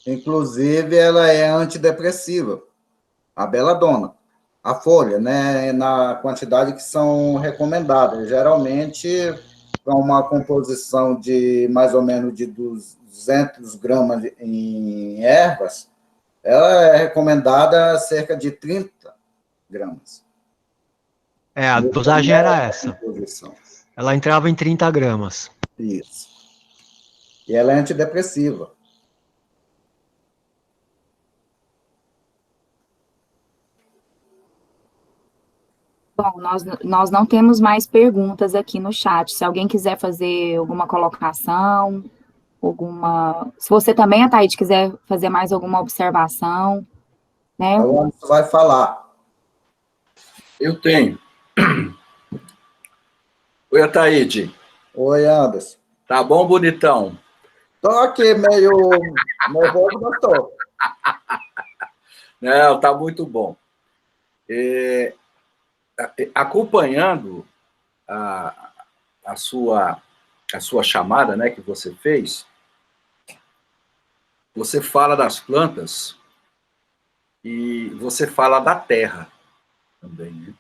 Inclusive, ela é antidepressiva, a beladona. A folha, né, na quantidade que são recomendadas. Geralmente, com uma composição de mais ou menos de 200 gramas em ervas, ela é recomendada cerca de 30 gramas. A dosagem era essa. Ela entrava em 30 gramas. Isso. E ela é antidepressiva. Bom, nós não temos mais perguntas aqui no chat. Se alguém quiser fazer alguma colocação, se você também, Ataíde, quiser fazer mais alguma observação, né? O Anderson vai falar. Eu tenho. Oi, Ataíde. Oi, Anderson. Tá bom, bonitão? Tô aqui meio nervoso, mas tô. Não, tá muito bom. Acompanhando a sua chamada, né, que você fez, você fala das plantas e você fala da terra também, né?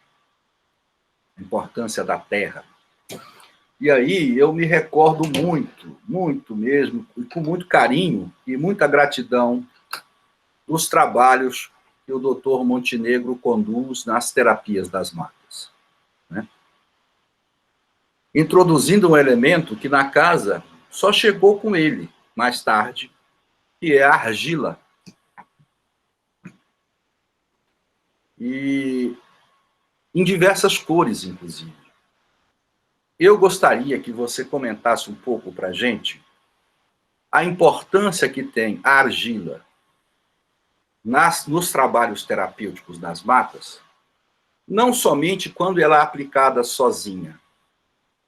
A importância da terra. E aí eu me recordo muito mesmo, e com muito carinho e muita gratidão dos trabalhos que o Dr. Montenegro conduz nas terapias das matas, né? Introduzindo um elemento que na casa só chegou com ele mais tarde, que é a argila. E em diversas cores, inclusive. Eu gostaria que você comentasse um pouco para a gente a importância que tem a argila nos trabalhos terapêuticos das matas, não somente quando ela é aplicada sozinha,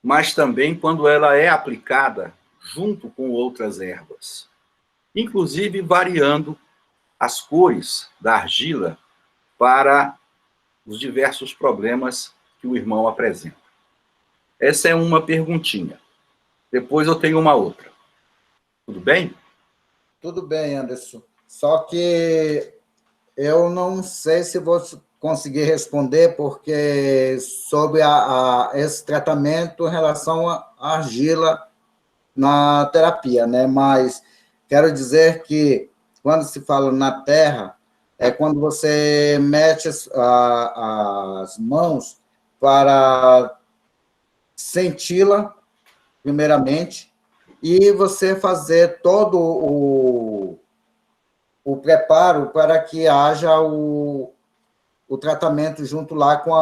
mas também quando ela é aplicada junto com outras ervas, inclusive variando as cores da argila para os diversos problemas que o irmão apresenta. Essa é uma perguntinha. Depois eu tenho uma outra. Tudo bem? Tudo bem, Anderson. Só que eu não sei se vou conseguir responder, porque sobre esse tratamento em relação à argila na terapia, né? Mas quero dizer que, quando se fala na terra, é quando você mete as mãos para senti-la, primeiramente, e você fazer todo o preparo para que haja o tratamento junto lá com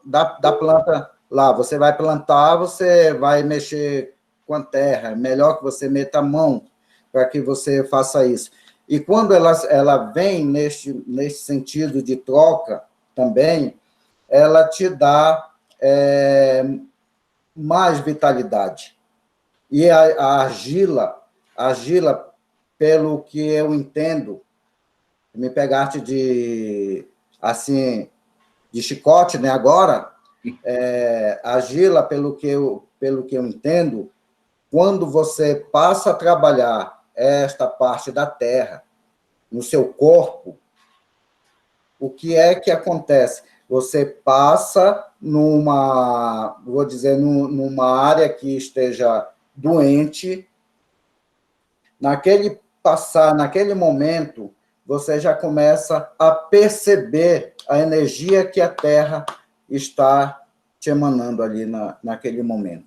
da planta lá. Você vai plantar, você vai mexer com a terra. É melhor que você meta a mão para que você faça isso. E quando ela vem neste sentido de troca também, ela te dá mais vitalidade. E a argila, pelo que eu entendo, me pegaste de chicote, né, agora, a argila, pelo que eu entendo, quando você passa a trabalhar esta parte da terra no seu corpo, o que é que acontece? Você passa numa área que esteja doente, naquele momento, você já começa a perceber a energia que a terra está te emanando ali naquele momento.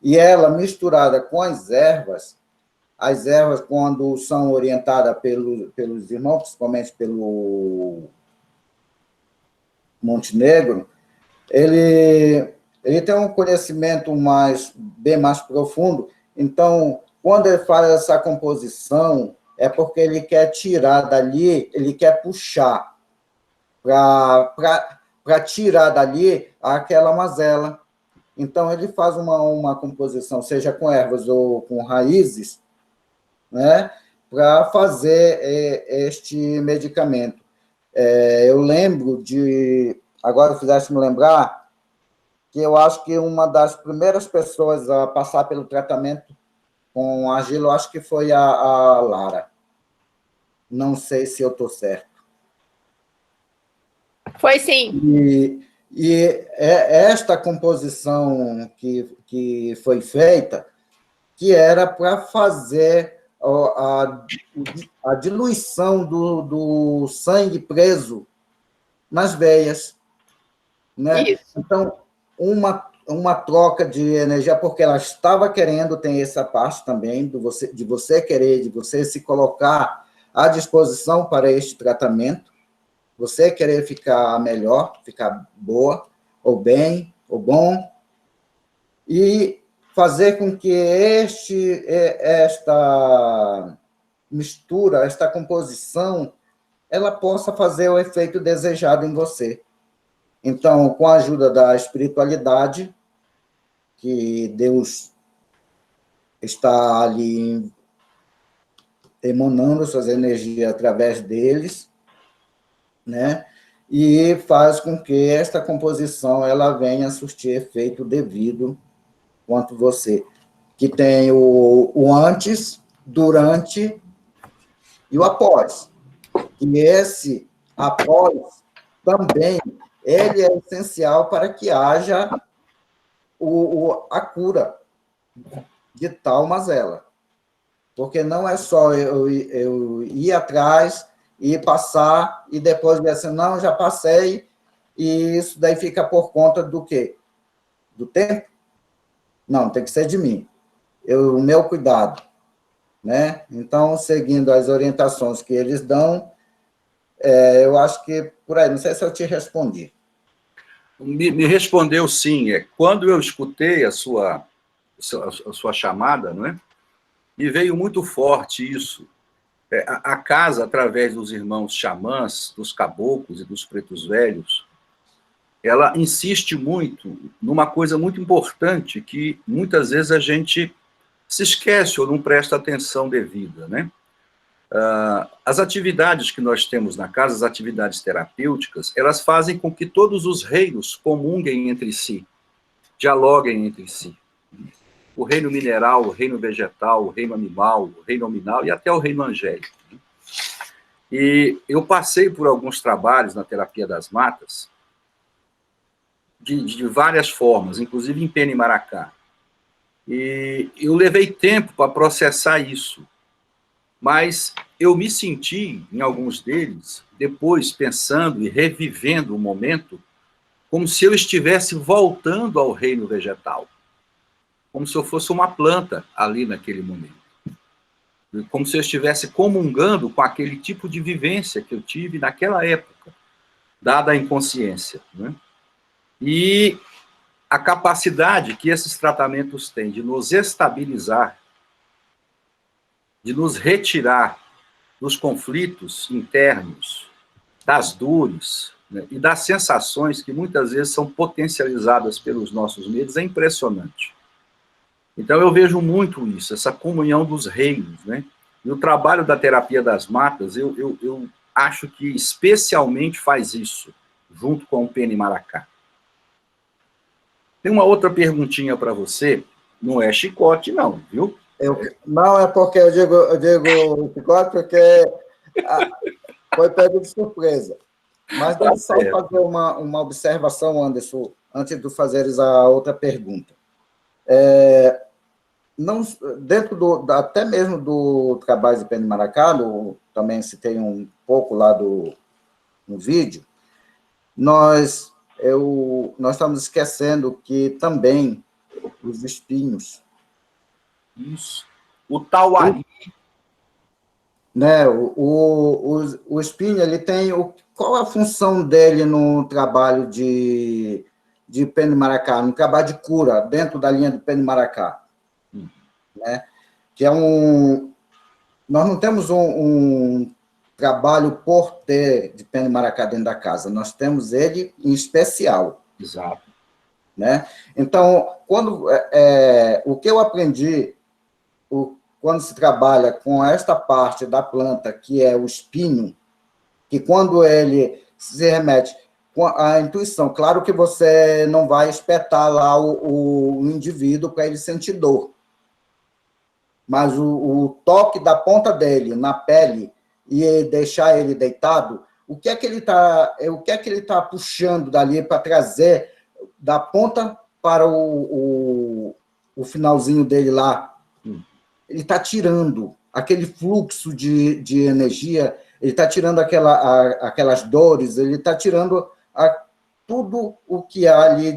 E ela, misturada com as ervas, quando são orientadas pelos irmãos, principalmente pelo Montenegro, ele tem um conhecimento bem mais profundo. Então, quando ele faz essa composição, é porque ele quer tirar dali, ele quer puxar para tirar dali aquela mazela. Então, ele faz uma composição, seja com ervas ou com raízes, né, para fazer este medicamento. Eu lembro agora fizeste-me lembrar, que eu acho que uma das primeiras pessoas a passar pelo tratamento com argila, eu acho que foi a Lara. Não sei se eu estou certo. Foi sim. E esta composição que foi feita, que era para fazer a diluição do sangue preso nas veias, né? Isso. Então, uma troca de energia, porque ela estava querendo, tem essa parte também de você querer, de você se colocar à disposição para este tratamento, você querer ficar melhor, ficar boa, ou bem, ou bom, e fazer com que esta mistura, esta composição, ela possa fazer o efeito desejado em você. Então, com a ajuda da espiritualidade, que Deus está ali emanando suas energias através deles, né? E faz com que esta composição ela venha a surtir efeito devido quanto você, que tem o antes, durante e o após. E esse após também ele é essencial para que haja a cura de tal mazela. Porque não é só eu ir atrás e passar e depois dizer assim, não, já passei, e isso daí fica por conta do quê? Do tempo? Não, tem que ser de mim. O meu cuidado. Né? Então, seguindo as orientações que eles dão, eu acho que por aí, não sei se eu te respondi. Me respondeu sim. Quando eu escutei a sua chamada, não é? Me veio muito forte isso. A casa, através dos irmãos xamãs, dos caboclos e dos pretos velhos, ela insiste muito numa coisa muito importante que muitas vezes a gente se esquece ou não presta atenção devida, né? As atividades que nós temos na casa, as atividades terapêuticas, elas fazem com que todos os reinos comunguem entre si, dialoguem entre si. O reino mineral, o reino vegetal, o reino animal, o reino nominal e até o reino angélico. E eu passei por alguns trabalhos na terapia das matas, de várias formas, inclusive em Pena e Maracá. E eu levei tempo para processar isso. Mas eu me senti, em alguns deles, depois pensando e revivendo o momento, como se eu estivesse voltando ao reino vegetal. Como se eu fosse uma planta ali naquele momento. Como se eu estivesse comungando com aquele tipo de vivência que eu tive naquela época, dada a inconsciência, né? E a capacidade que esses tratamentos têm de nos estabilizar, de nos retirar dos conflitos internos, das dores, né, e das sensações que muitas vezes são potencializadas pelos nossos medos, é impressionante. Então eu vejo muito isso, essa comunhão dos reinos, né? E o trabalho da terapia das matas, eu acho que especialmente faz isso, junto com o Pena e Maracá. Tem uma outra perguntinha para você, não é chicote não, viu? Não, é porque eu digo chicote porque foi pego de surpresa. Mas deixa eu só fazer uma observação, Anderson, antes de fazeres a outra pergunta. Não, dentro até mesmo do trabalho de Pena e Maracá, também citei um pouco lá no vídeo, nós estamos esquecendo que também os espinhos. Isso. O tauari. Né, o espinho, ele tem... Qual a função dele no trabalho de Pena e Maracá, no trabalho de cura, dentro da linha do Pena e Maracá? Né? Que nós não temos um trabalho por ter de Pena e Maracá dentro da casa, nós temos ele em especial. Exato. Né? Então, o que eu aprendi, quando se trabalha com esta parte da planta, que é o espinho, que quando ele se remete com a intuição, claro que você não vai espetar lá o indivíduo para ele sentir dor, mas o toque da ponta dele na pele e deixar ele deitado, o que é que ele está puxando dali para trazer da ponta para o finalzinho dele lá? Ele está tirando aquele fluxo de energia, ele está tirando aquelas dores, ele está tirando tudo o que há ali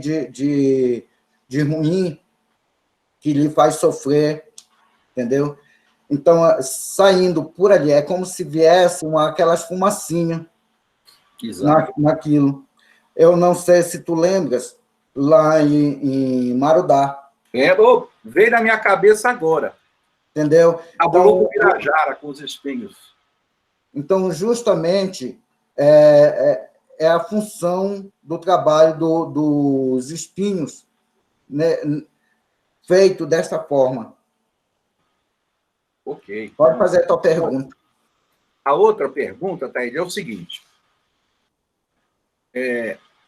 de ruim que lhe faz sofrer, entendeu? Então, saindo por ali, é como se viesse aquelas fumacinhas naquilo. Eu não sei se tu lembras, lá em Marudá. Veio na minha cabeça agora. Entendeu? A Globo Pirajara com os espinhos. Então, justamente, é a função do trabalho dos espinhos, né, feito desta forma. Ok. Pode fazer a tua pergunta. A outra pergunta, Thaís, é o seguinte.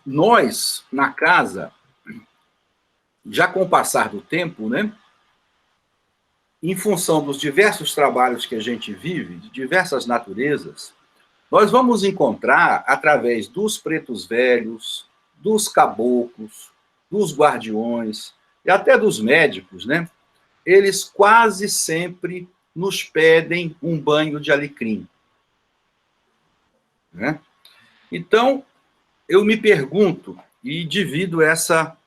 Nós, na casa, já com o passar do tempo, né, em função dos diversos trabalhos que a gente vive, de diversas naturezas, nós vamos encontrar, através dos pretos velhos, dos caboclos, dos guardiões e até dos médicos, né, eles quase sempre nos pedem um banho de alecrim. Né? Então, eu me pergunto, e divido essa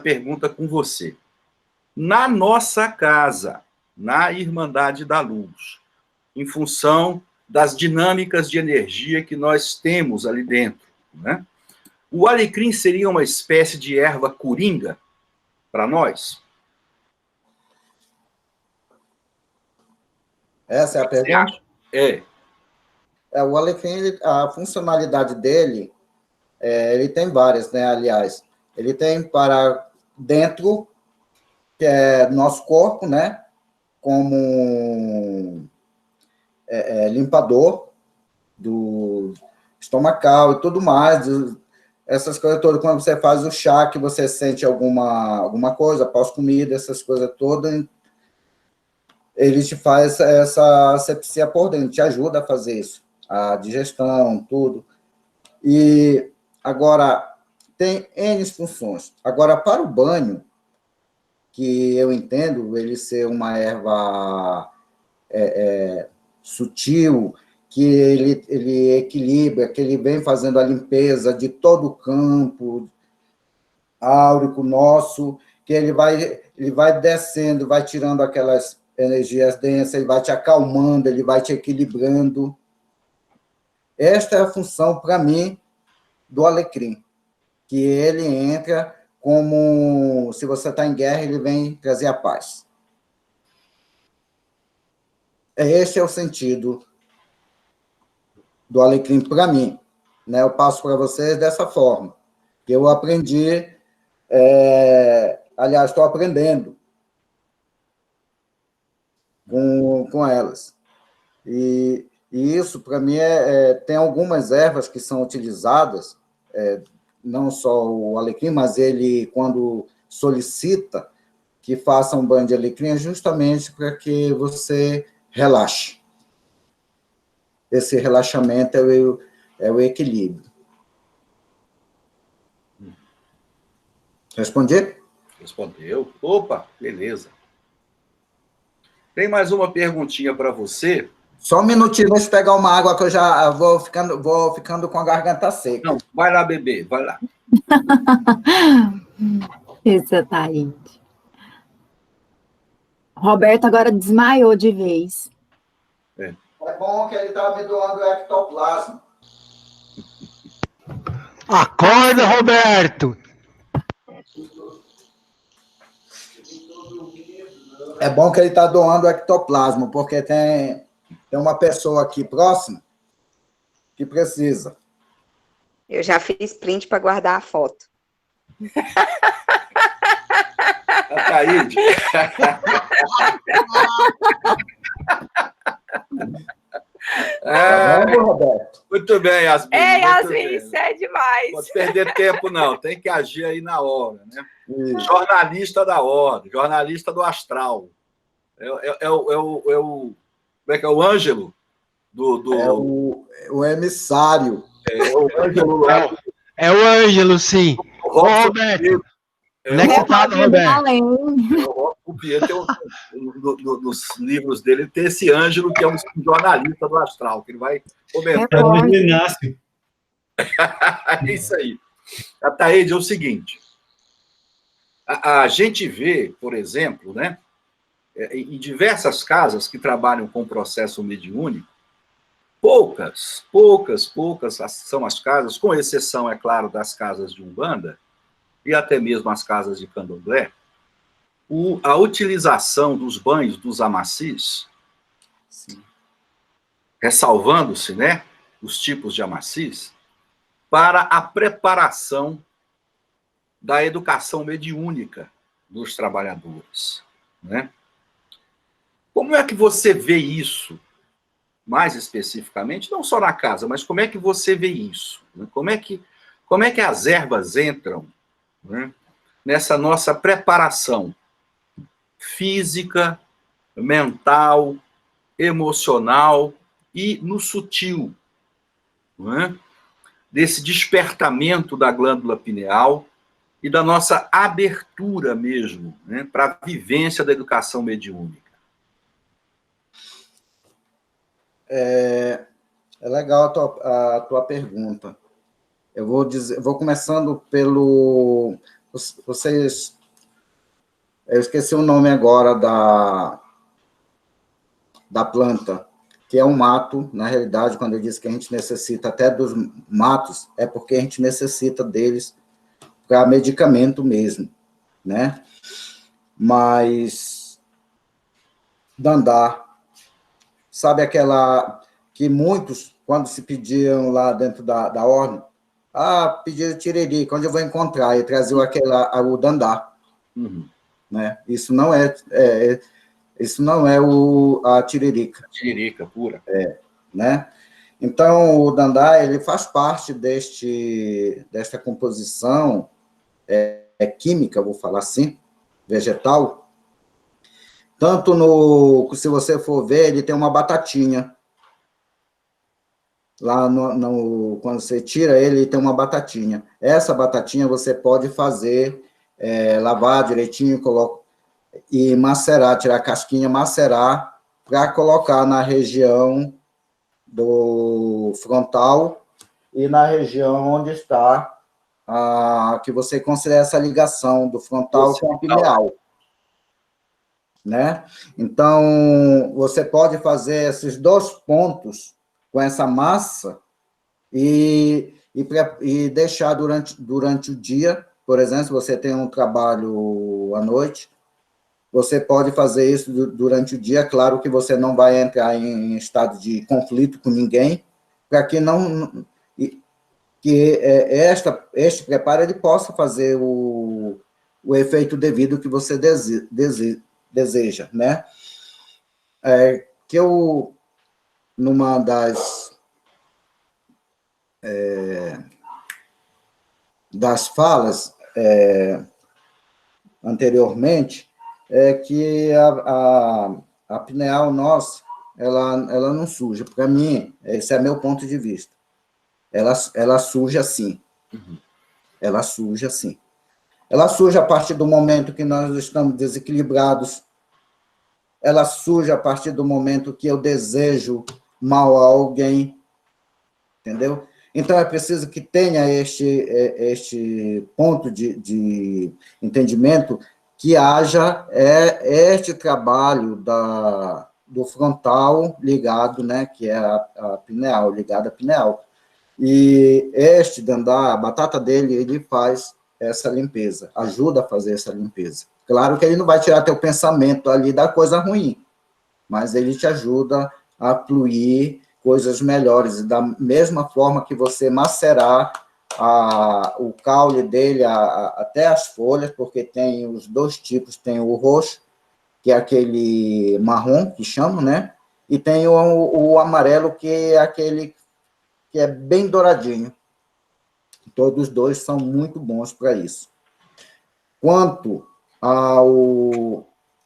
pergunta com você. Na nossa casa, na Irmandade da Luz, em função das dinâmicas de energia que nós temos ali dentro, né? O alecrim seria uma espécie de erva coringa para nós? Essa é a pergunta? O alecrim, a funcionalidade dele, ele tem várias, né? Aliás, ele tem para dentro, que é nosso corpo, né? Como limpador do estomacal e tudo mais, essas coisas todas, quando você faz o chá, que você sente alguma coisa, pós-comida, essas coisas todas, ele te faz essa asepsia por dentro, te ajuda a fazer isso, a digestão, tudo. E agora, tem N funções. Agora, para o banho, que eu entendo ele ser uma erva sutil, que ele equilibra, que ele vem fazendo a limpeza de todo o campo áurico nosso, que ele vai descendo, vai tirando aquelas energias densas, ele vai te acalmando, ele vai te equilibrando. Esta é a função, para mim, do alecrim, que ele entra como, se você está em guerra, ele vem trazer a paz. Este é o sentido do alecrim para mim, né? Eu passo para vocês dessa forma, que eu aprendi, aliás, estou aprendendo com elas. E isso, para mim, tem algumas ervas que são utilizadas, não só o alecrim, mas ele, quando solicita que faça um banho de alecrim, é justamente para que você relaxe. Esse relaxamento é o equilíbrio. Respondi? Respondeu. Opa, beleza. Tem mais uma perguntinha para você. Só um minutinho, deixa eu pegar uma água que eu já vou ficando com a garganta seca. Não, vai lá, bebê, vai lá. Isso, Thaís. Roberto agora desmaiou de vez. É bom que ele está me doando ectoplasma. Acorda, Roberto! É bom que ele está doando ectoplasma, porque tem uma pessoa aqui próxima que precisa. Eu já fiz print para guardar a foto. Ataíde. Roberto. Muito bem, Yasmin. Yasmin, isso é demais. Não pode perder tempo, não. Tem que agir aí na hora, né? Jornalista da hora, jornalista do astral. Como é que é o Ângelo? O emissário. O Ângelo, sim. Ô, Roberto. Onde é que você tá, Roberto? O Pietro, nos livros dele, tem esse Ângelo, que é um jornalista do astral, que ele vai comentar. É isso aí. A Taíde é o seguinte. A gente vê, por exemplo, né, em diversas casas que trabalham com processo mediúnico, poucas são as casas, com exceção, é claro, das casas de Umbanda, e até mesmo as casas de Candomblé, a utilização dos banhos dos amacis, ressalvando-se, né, os tipos de amacis, para a preparação da educação mediúnica dos trabalhadores, né? Como é que você vê isso, mais especificamente, não só na casa, mas como é que você vê isso? Né? Como é que as ervas entram, né, nessa nossa preparação física, mental, emocional e no sutil, né, desse despertamento da glândula pineal e da nossa abertura mesmo, né, para a vivência da educação mediúnica? É legal a tua pergunta. Eu vou começando pelo... Eu esqueci o nome agora da planta, que é um mato. Na realidade, quando eu disse que a gente necessita até dos matos, é porque a gente necessita deles para medicamento mesmo, né? Mas dandá, sabe aquela que muitos, quando se pediam lá dentro da ordem, pediram tiririca, onde eu vou encontrar? E traziam o dandá. Uhum. Né? Isso não é a tiririca. Tiririca pura. Né? Então, o dandá, ele faz parte desta composição química, vou falar assim, vegetal. Tanto se você for ver, ele tem uma batatinha. Lá quando você tira ele tem uma batatinha. Essa batatinha você pode fazer, lavar direitinho, e macerar, tirar a casquinha, macerar, para colocar na região do frontal e na região onde está que você considera essa ligação do frontal com a pineal. Né? Então, você pode fazer esses 2 pontos com essa massa e deixar durante o dia. Por exemplo, se você tem um trabalho à noite, você pode fazer isso durante o dia. Claro que você não vai entrar em estado de conflito com ninguém, para que este preparo ele possa fazer o efeito devido que você deseja, né? Numa das falas anteriormente, que a pineal nossa, ela não suja. Para mim, esse é meu ponto de vista. Ela suja sim. Uhum. Ela suja sim. Ela suja a partir do momento que nós estamos desequilibrados. Ela suja a partir do momento que eu desejo mal a alguém. Entendeu? Então, é preciso que tenha este ponto de entendimento, que haja este trabalho do frontal ligado, né, que é a pineal, ligado à pineal. E este dandá, a batata dele, ele faz essa limpeza, ajuda a fazer essa limpeza. Claro que ele não vai tirar teu pensamento ali da coisa ruim, mas ele te ajuda a fluir coisas melhores, da mesma forma que você macerar o caule dele até as folhas, porque tem os 2 tipos, tem o roxo, que é aquele marrom, que chamam, né? E tem o amarelo, que é aquele que é bem douradinho. Todos os 2 são muito bons para isso. Quanto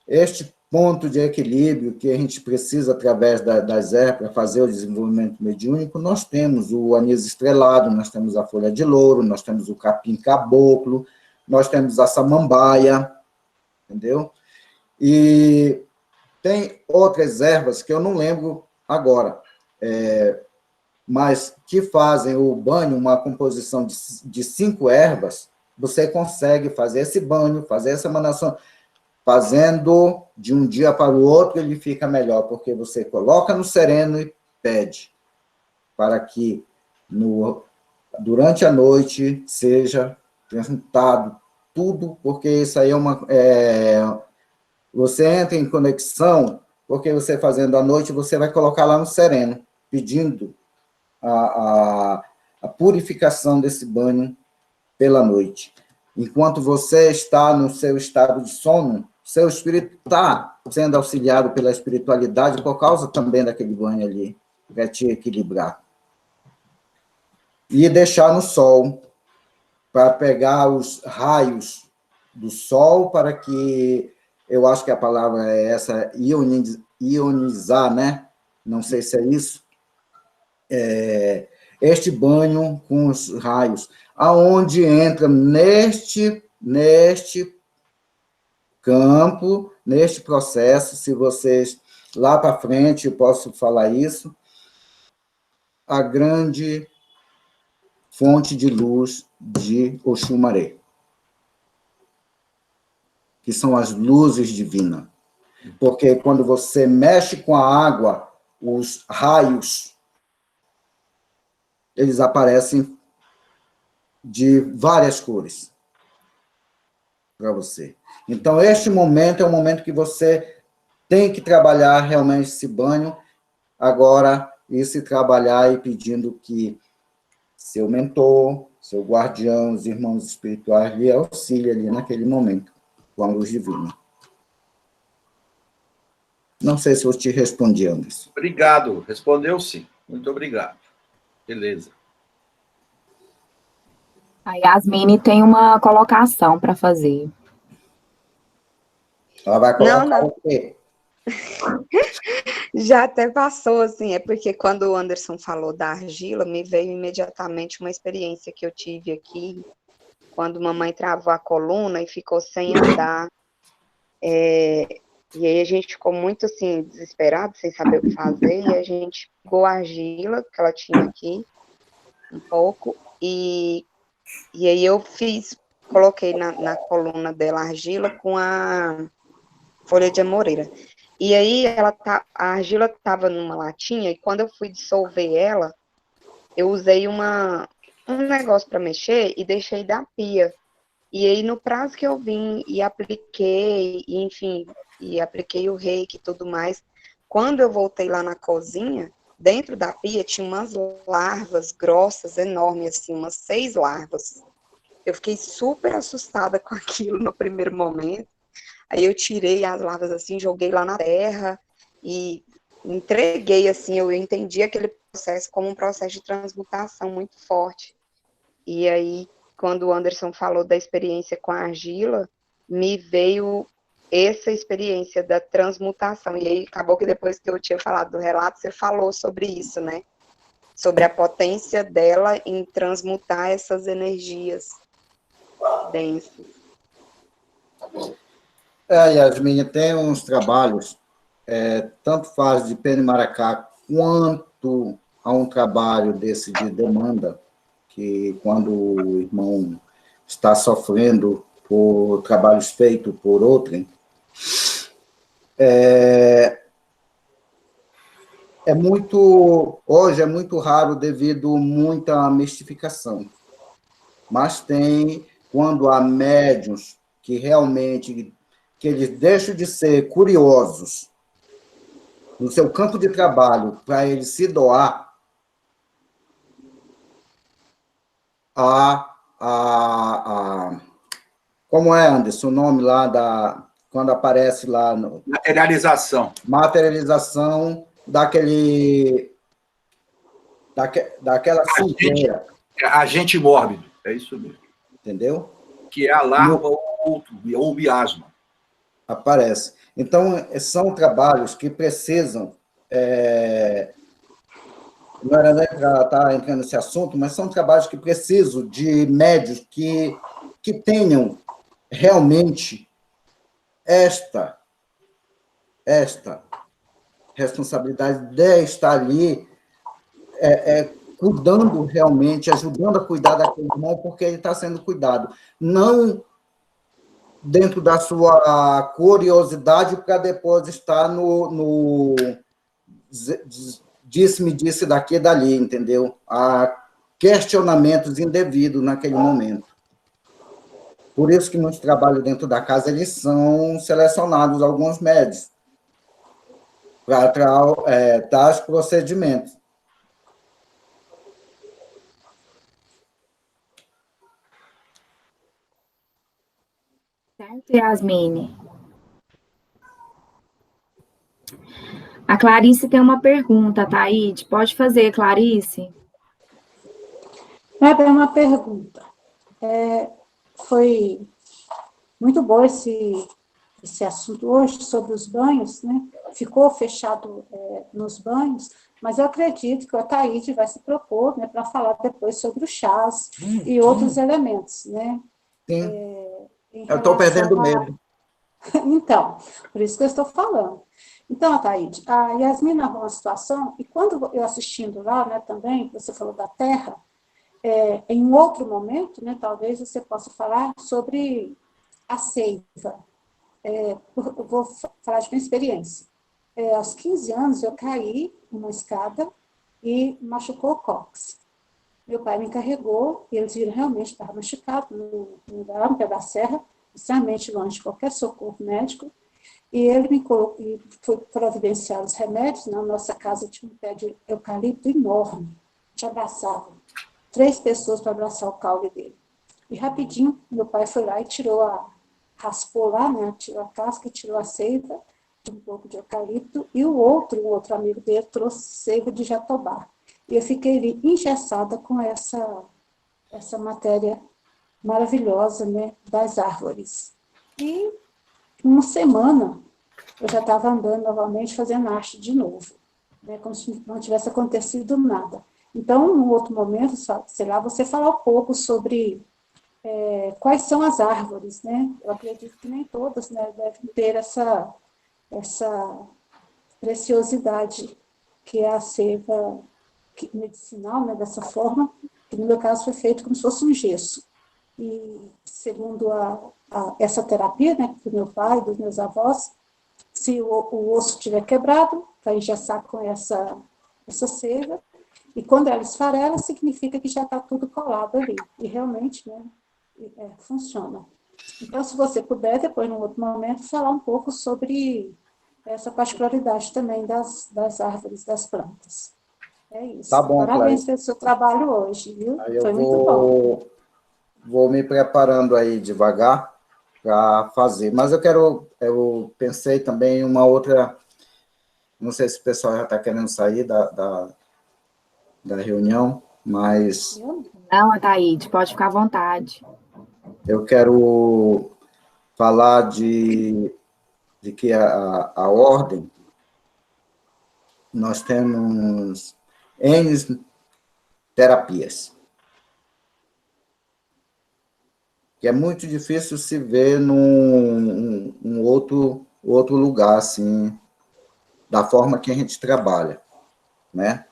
este ponto de equilíbrio que a gente precisa através das ervas para fazer o desenvolvimento mediúnico, nós temos o anis estrelado, nós temos a folha de louro, nós temos o capim caboclo, nós temos a samambaia, entendeu? E tem outras ervas que eu não lembro agora, mas que fazem o banho, uma composição de 5 ervas, você consegue fazer esse banho, fazer essa emanação, fazendo de um dia para o outro, ele fica melhor, porque você coloca no sereno e pede para que durante a noite seja transmutado tudo, porque isso aí você entra em conexão, porque você fazendo à noite, você vai colocar lá no sereno, pedindo a purificação desse banho pela noite. Enquanto você está no seu estado de sono, seu espírito está sendo auxiliado pela espiritualidade por causa também daquele banho ali, para te equilibrar. E deixar no sol, para pegar os raios do sol, para que, eu acho que a palavra é essa, ionizar, né? Não sei se é isso. Este banho com os raios, aonde entra neste campo, neste processo, se vocês, lá para frente, eu posso falar isso, a grande fonte de luz de Oxumaré, que são as luzes divinas. Porque quando você mexe com a água, os raios, eles aparecem de várias cores para você. Então, este momento é o momento que você tem que trabalhar realmente esse banho, agora, e se trabalhar e pedindo que seu mentor, seu guardião, os irmãos espirituais lhe auxiliem ali naquele momento, com a luz divina. Não sei se eu te respondi, Anderson. Obrigado, respondeu sim. Muito obrigado. Beleza. A Yasmine tem uma colocação para fazer. Ela vai colocar Não. o quê? Já até passou, assim, é porque quando o Anderson falou da argila, me veio imediatamente uma experiência que eu tive aqui, quando mamãe travou a coluna e ficou sem andar. E aí a gente ficou muito, assim, desesperado, sem saber o que fazer, e a gente pegou a argila que ela tinha aqui, um pouco, e aí eu coloquei na coluna dela a argila com a folha de amoreira. E aí a argila estava numa latinha, e quando eu fui dissolver ela, eu usei um negócio para mexer e deixei da pia. E aí, no prazo que eu vim e apliquei, e, enfim, e apliquei o reiki e tudo mais, quando eu voltei lá na cozinha, dentro da pia tinha umas larvas grossas, enormes, assim, umas 6 larvas. Eu fiquei super assustada com aquilo no primeiro momento. Aí eu tirei as larvas assim, joguei lá na terra e entreguei, assim, eu entendi aquele processo como um processo de transmutação muito forte. E aí, quando o Anderson falou da experiência com a argila, me veio essa experiência da transmutação. E aí, acabou que depois que eu tinha falado do relato, você falou sobre isso, né? Sobre a potência dela em transmutar essas energias densas. Yasmin, tem uns trabalhos, tanto faz de pena e maracá, quanto a um trabalho desse de demanda, que quando o irmão está sofrendo por trabalhos feitos por outrem, hoje é muito raro devido a muita mistificação, mas tem, quando há médiuns que realmente que eles deixam de ser curiosos no seu campo de trabalho para eles se doar como é, Anderson, o nome lá quando aparece lá no materialização daquela sujeira. Agente mórbido, é isso mesmo. Entendeu? Que é a larva ou o miasma. Aparece. Então, são trabalhos que precisam, não era nem para estar entrando nesse assunto, mas são trabalhos que precisam de médios que tenham realmente esta responsabilidade de estar ali cuidando realmente, ajudando a cuidar daquele irmão, porque ele está sendo cuidado. Não dentro da sua curiosidade para depois estar no disse-me disse daqui e dali, entendeu? Há questionamentos indevidos naquele momento. Por isso que nos trabalhos dentro da casa, eles são selecionados alguns médicos para tais procedimentos. Certo, Yasmine? A Clarice tem uma pergunta, Taíde. Pode fazer, Clarice? É uma pergunta. Foi muito bom esse assunto hoje sobre os banhos, né? Ficou fechado nos banhos, mas eu acredito que a Taíde vai se propor, né, para falar depois sobre os chás e outros elementos, né? Sim. Eu estou perdendo medo. Então, por isso que eu estou falando. Então, Taíde, a Yasmine narrou uma situação, e quando eu assistindo lá, né, também, você falou da terra, em um outro momento, né, talvez você possa falar sobre a seiva. Eu vou falar de minha experiência. Aos 15 anos, eu caí numa escada e machucou o cóccix. Meu pai me carregou, e eles viram realmente que estava machucado, no pé da serra, extremamente longe de qualquer socorro médico, e ele me colocou, e foi providenciar os remédios. Na nossa casa tinha um pé de eucalipto enorme, te abraçava. 3 pessoas para abraçar o caule dele. E rapidinho, meu pai foi lá e raspou lá, né, tirou a casca e tirou a seiva de um pouco de eucalipto, e um outro amigo dele trouxe seiva de jatobá. E eu fiquei ali engessada com essa matéria maravilhosa, né, das árvores. E uma semana eu já estava andando novamente, fazendo arte de novo, né, como se não tivesse acontecido nada. Então, num outro momento, sei lá, você falar um pouco sobre quais são as árvores, né? Eu acredito que nem todas, né, devem ter essa preciosidade que é a seiva medicinal, né, dessa forma, que no meu caso foi feito como se fosse um gesso. E segundo essa terapia, né, do meu pai, dos meus avós, se o osso estiver quebrado, vai engessar com essa seiva, e quando ela esfarela, significa que já está tudo colado ali. E realmente, né, funciona. Então, se você puder, depois, num outro momento, falar um pouco sobre essa particularidade também das árvores, das plantas. É isso. Tá bom, Parabéns Clarice. pelo seu trabalho hoje, viu? Aí Foi muito bom. Vou me preparando aí devagar para fazer. Mas eu pensei também em uma outra, não sei se o pessoal já está querendo sair da reunião, mas... Não, Ataíde, pode ficar à vontade. Eu quero falar de que a ordem, nós temos N terapias, que é muito difícil se ver num outro lugar, assim, da forma que a gente trabalha, né?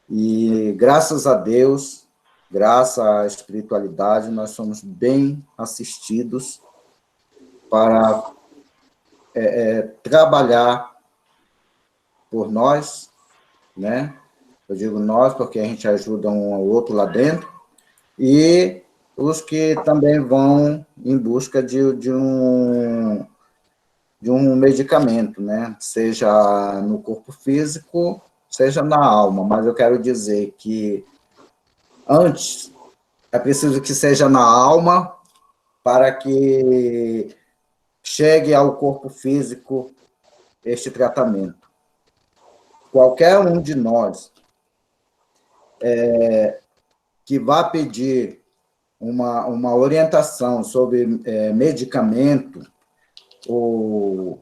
E, graças a Deus, graças à espiritualidade, nós somos bem assistidos para trabalhar por nós, né? Eu digo nós porque a gente ajuda um ao outro lá dentro, e os que também vão em busca de um medicamento, né? Seja no corpo físico, seja na alma, mas eu quero dizer que antes é preciso que seja na alma para que chegue ao corpo físico este tratamento. Qualquer um de nós que vá pedir uma orientação sobre medicamento, ou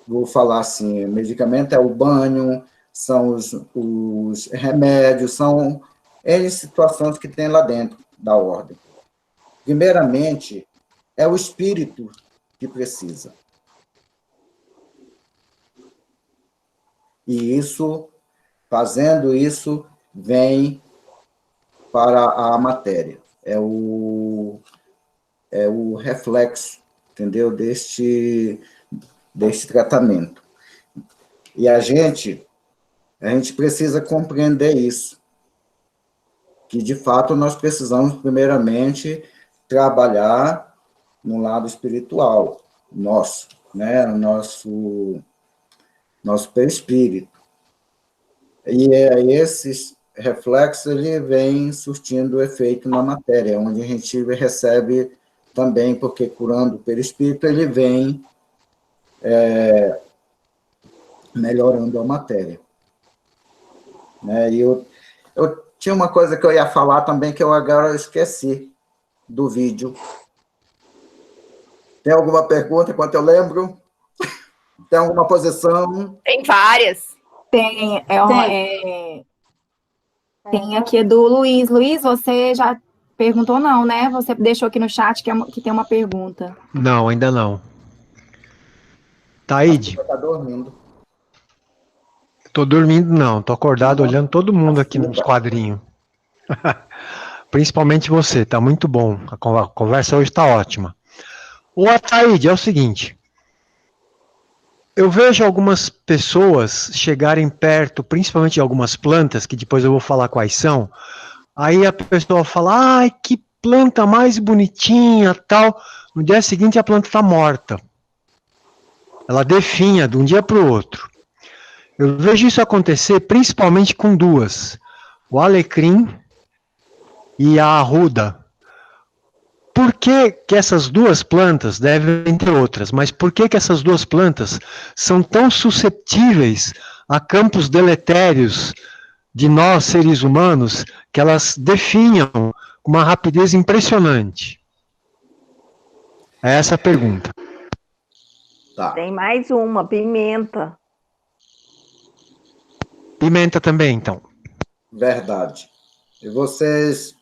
vou falar assim, medicamento é o banho, são os remédios, são N situações que tem lá dentro da ordem. Primeiramente, é o espírito que precisa. E fazendo isso, vem para a matéria. É o reflexo, entendeu? Deste tratamento. E a gente precisa compreender isso, que, de fato, nós precisamos, primeiramente, trabalhar no lado espiritual nosso, né? Nosso perispírito. E esses reflexos, ele vem surtindo efeito na matéria, onde a gente recebe também, porque curando o perispírito, ele vem melhorando a matéria. Né? E eu tinha uma coisa que eu ia falar também, que eu agora esqueci do vídeo. Tem alguma pergunta, enquanto eu lembro? Tem alguma posição? Tem várias. Tem aqui do Luiz. Luiz, você já perguntou não, né? Você deixou aqui no chat que tem uma pergunta. Não, ainda não. Taíde. Está dormindo. Tô dormindo, não. Tô acordado olhando todo mundo aqui nos quadrinhos. Principalmente você, tá muito bom. A conversa hoje tá ótima. O Ataíde, é o seguinte. Eu vejo algumas pessoas chegarem perto, principalmente de algumas plantas, que depois eu vou falar quais são. Aí a pessoa fala, ai, que planta mais bonitinha, tal. No dia seguinte a planta tá morta. Ela definha de um dia para o outro. Eu vejo isso acontecer principalmente com duas. O alecrim e a arruda. Por que essas duas plantas, entre outras, mas por que essas duas plantas são tão suscetíveis a campos deletérios de nós, seres humanos, que elas definham com uma rapidez impressionante? É essa a pergunta. Tá. Tem mais uma, pimenta. Pimenta também, então. Verdade. E vocês...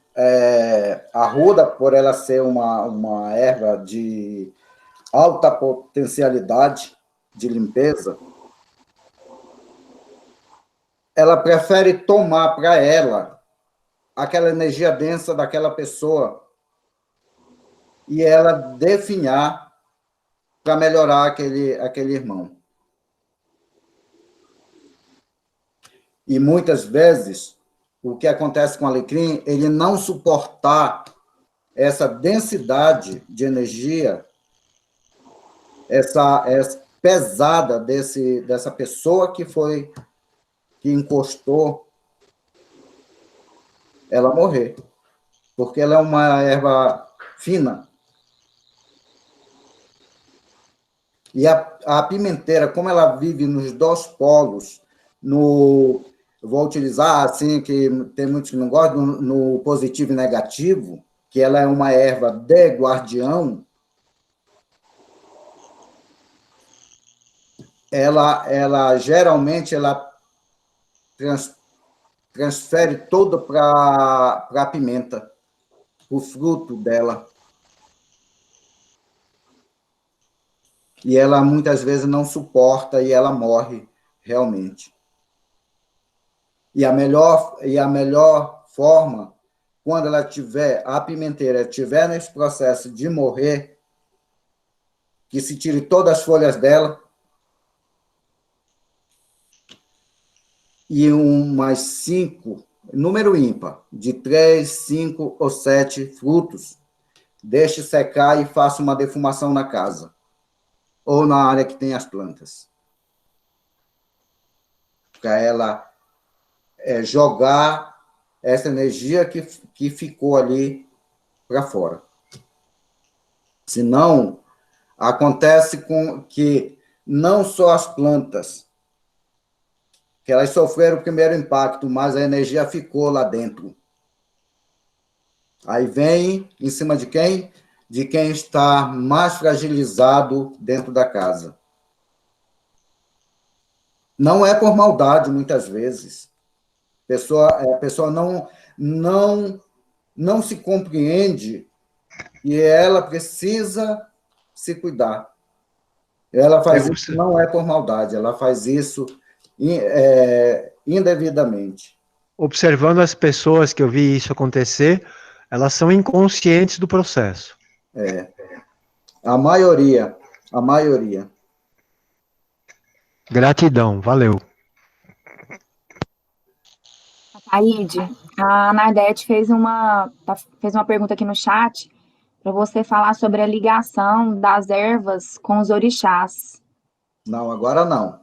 a arruda, por ela ser uma erva de alta potencialidade de limpeza, ela prefere tomar para ela aquela energia densa daquela pessoa e ela definhar para melhorar aquele irmão. E muitas vezes o que acontece com o alecrim, ele não suportar essa densidade de energia, essa pesada dessa pessoa que encostou, ela morrer. Porque ela é uma erva fina. E a pimenteira, como ela vive nos dois polos, eu vou utilizar, assim, que tem muitos que não gostam, no positivo e negativo, que ela é uma erva de guardião, ela geralmente, transfere toda para a pimenta, o fruto dela. E ela, muitas vezes, não suporta e ela morre, realmente. E a melhor forma, quando a pimenteira estiver nesse processo de morrer, que se tire todas as folhas dela e umas 5, número ímpar, de 3, 5 ou 7 frutos, deixe secar e faça uma defumação na casa ou na área que tem as plantas. Para ela jogar essa energia que ficou ali para fora. Senão, acontece com que não só as plantas, que elas sofreram o primeiro impacto, mas a energia ficou lá dentro. Aí vem em cima de quem? De quem está mais fragilizado dentro da casa. Não é por maldade, muitas vezes. A pessoa não se compreende e ela precisa se cuidar. Ela faz isso, não é por maldade, ela faz isso indevidamente. observando as pessoas que eu vi isso acontecer, elas são inconscientes do processo. A maioria. Gratidão, valeu. Aide, a Nardete fez uma pergunta aqui no chat para você falar sobre a ligação das ervas com os orixás. Não, agora não.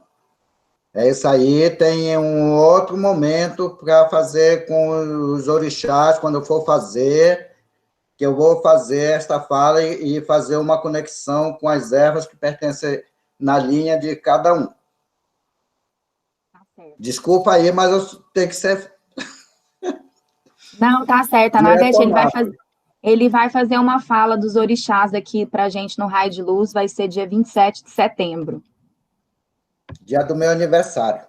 Isso aí tem um outro momento para fazer com os orixás, quando eu for fazer, que eu vou fazer esta fala e fazer uma conexão com as ervas que pertencem na linha de cada um. Desculpa aí, mas eu tenho que ser... Não, tá certo. A Nardete, ele vai fazer uma fala dos orixás aqui para a gente no Raio de Luz, vai ser dia 27 de setembro. Dia do meu aniversário.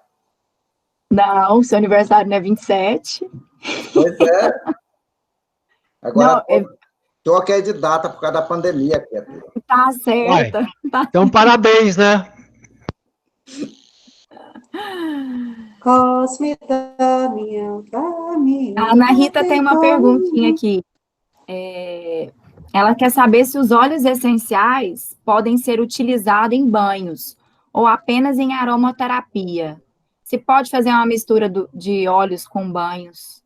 Não, seu aniversário não é 27. Pois é. Agora, troquei de data por causa da pandemia. Tá certo. Então, parabéns, né? Cosme Damião, A Ana Rita tem uma perguntinha aqui. Ela quer saber se os óleos essenciais podem ser utilizados em banhos ou apenas em aromaterapia. Se pode fazer uma mistura de óleos com banhos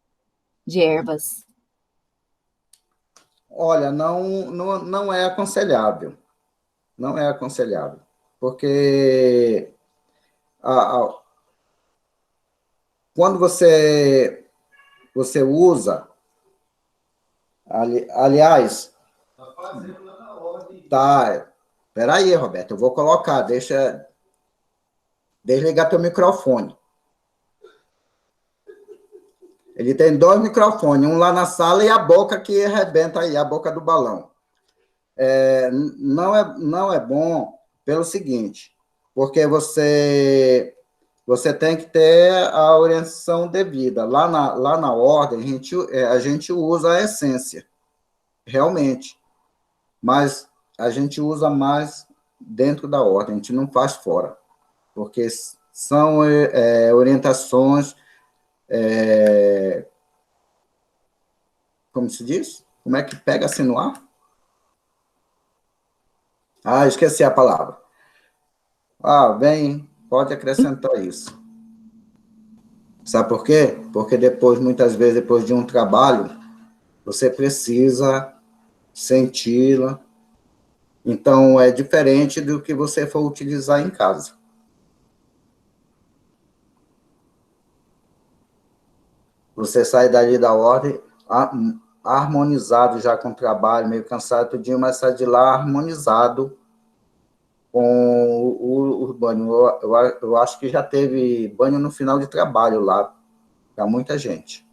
de ervas? Olha, não é aconselhável. Não é aconselhável. Porque quando você usa... Aliás... Tá. Espera aí, Roberto, eu vou colocar. Deixa ligar teu microfone. Ele tem 2 microfones, um lá na sala e a boca que arrebenta aí, a boca do balão. Não é bom pelo seguinte, porque você tem que ter a orientação devida. Lá na ordem, a gente usa a essência, realmente. Mas a gente usa mais dentro da ordem, a gente não faz fora. Porque são orientações... como se diz? Como é que pega assim no ar? Esqueci a palavra. Pode acrescentar isso. Sabe por quê? Porque muitas vezes, depois de um trabalho, você precisa senti-la. Então, é diferente do que você for utilizar em casa. Você sai dali da ordem harmonizado já com o trabalho, meio cansado tudinho, mas sai de lá harmonizado com o banho. Eu acho que já teve banho no final de trabalho lá, para muita gente.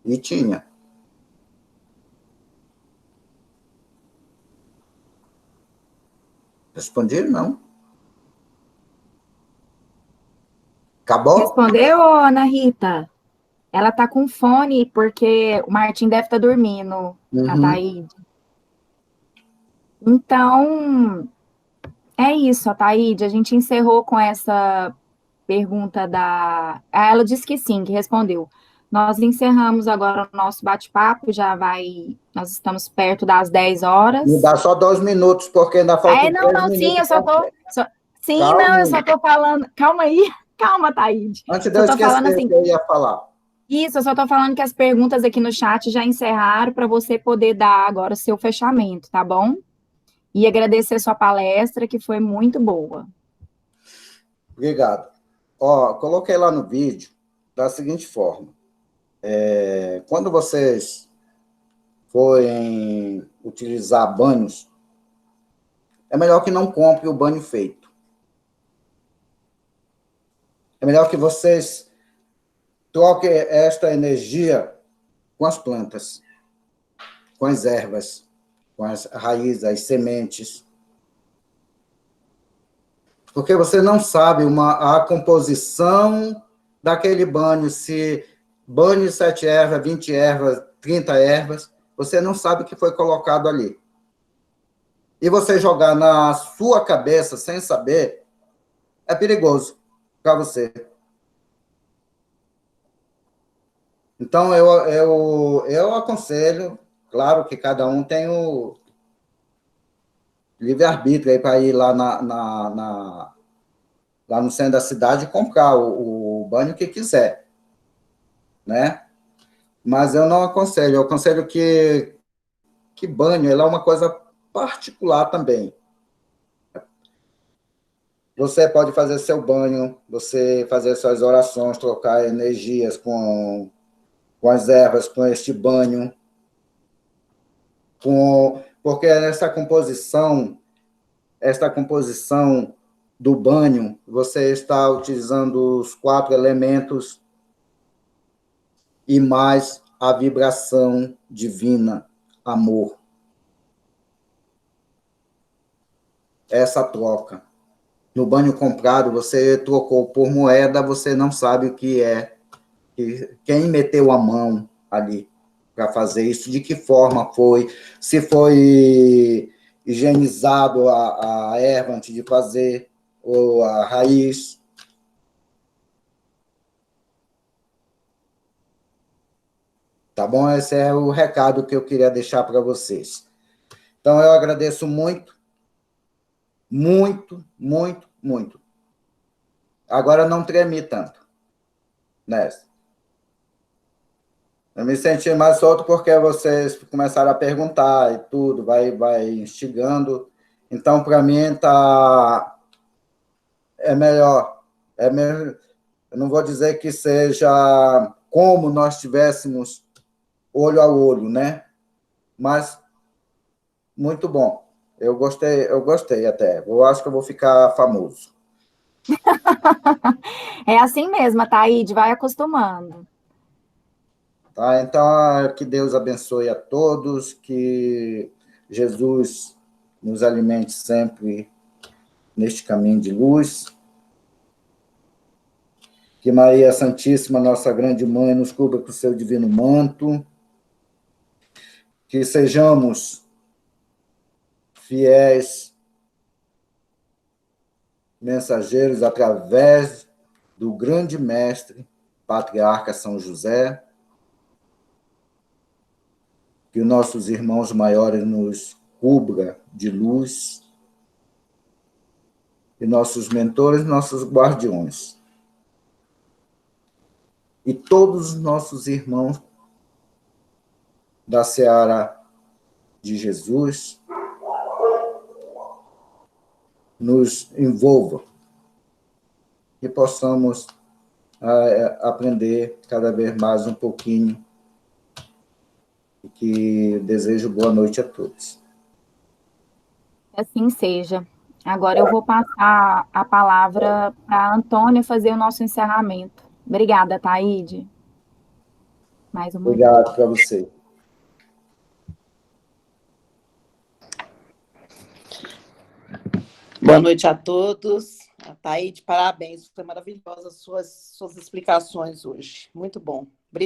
E tinha. Respondi? Não. Acabou? Respondeu, Ana Rita? Ela tá com fone, porque o Martim deve estar dormindo, a Taíde. Então, é isso, a Taíde. A gente encerrou com essa pergunta da... Ela disse que sim, que respondeu. Nós encerramos agora o nosso bate-papo, nós estamos perto das 10 horas. Me dá só 2 minutos, porque ainda falta 3 minutos. Sim, eu só tô falando... Calma aí, calma, Taíde. Antes de eu esquecer o que eu ia falar. Isso, eu só tô falando que as perguntas aqui no chat já encerraram para você poder dar agora o seu fechamento, tá bom? E agradecer sua palestra, que foi muito boa. Obrigado. Coloquei lá no vídeo da seguinte forma. Quando vocês forem utilizar banhos, é melhor que não compre o banho feito. É melhor que vocês troquem esta energia com as plantas, com as ervas, com as raízes, as sementes. Porque você não sabe a composição daquele banho, se banho de 7 ervas, 20 ervas, 30 ervas, você não sabe o que foi colocado ali. E você jogar na sua cabeça sem saber, é perigoso para você. Então, eu aconselho, claro que cada um tem o livre-arbítrio aí para ir lá lá no centro da cidade e comprar o banho que quiser, né? Mas eu não aconselho, eu aconselho que banho ele é uma coisa particular também. Você pode fazer seu banho, você fazer suas orações, trocar energias com as ervas, com este banho, porque esta composição do banho, você está utilizando os 4 elementos e mais a vibração divina, amor. Essa troca. No banho comprado, você trocou por moeda, você não sabe o que é, quem meteu a mão ali para fazer isso, de que forma foi, se foi higienizado a erva antes de fazer, ou a raiz. Tá bom? Esse é o recado que eu queria deixar para vocês. Então, eu agradeço muito, muito, muito, muito. Agora não tremi tanto, né? Eu me senti mais solto porque vocês começaram a perguntar e tudo, vai instigando. Então, para mim, é melhor. Eu não vou dizer que seja como nós tivéssemos olho a olho, né? Mas muito bom. Eu gostei até. Eu acho que eu vou ficar famoso. É assim mesmo, Ataíde, vai acostumando. Tá? Então, que Deus abençoe a todos, que Jesus nos alimente sempre neste caminho de luz, que Maria Santíssima, nossa grande mãe, nos cubra com o seu divino manto, que sejamos fiéis mensageiros através do grande mestre, patriarca São José, que os nossos irmãos maiores nos cubra de luz, e nossos mentores, nossos guardiões. E todos os nossos irmãos da Seara de Jesus nos envolvam e possamos aprender cada vez mais um pouquinho, e que desejo boa noite a todos. Assim seja. Agora eu vou passar a palavra para a Antônia fazer o nosso encerramento. Obrigada, Taíde. Mais uma vez. Obrigado para você. Boa noite a todos. Taíde, parabéns. Foi maravilhosa as suas explicações hoje. Muito bom. Brilhante.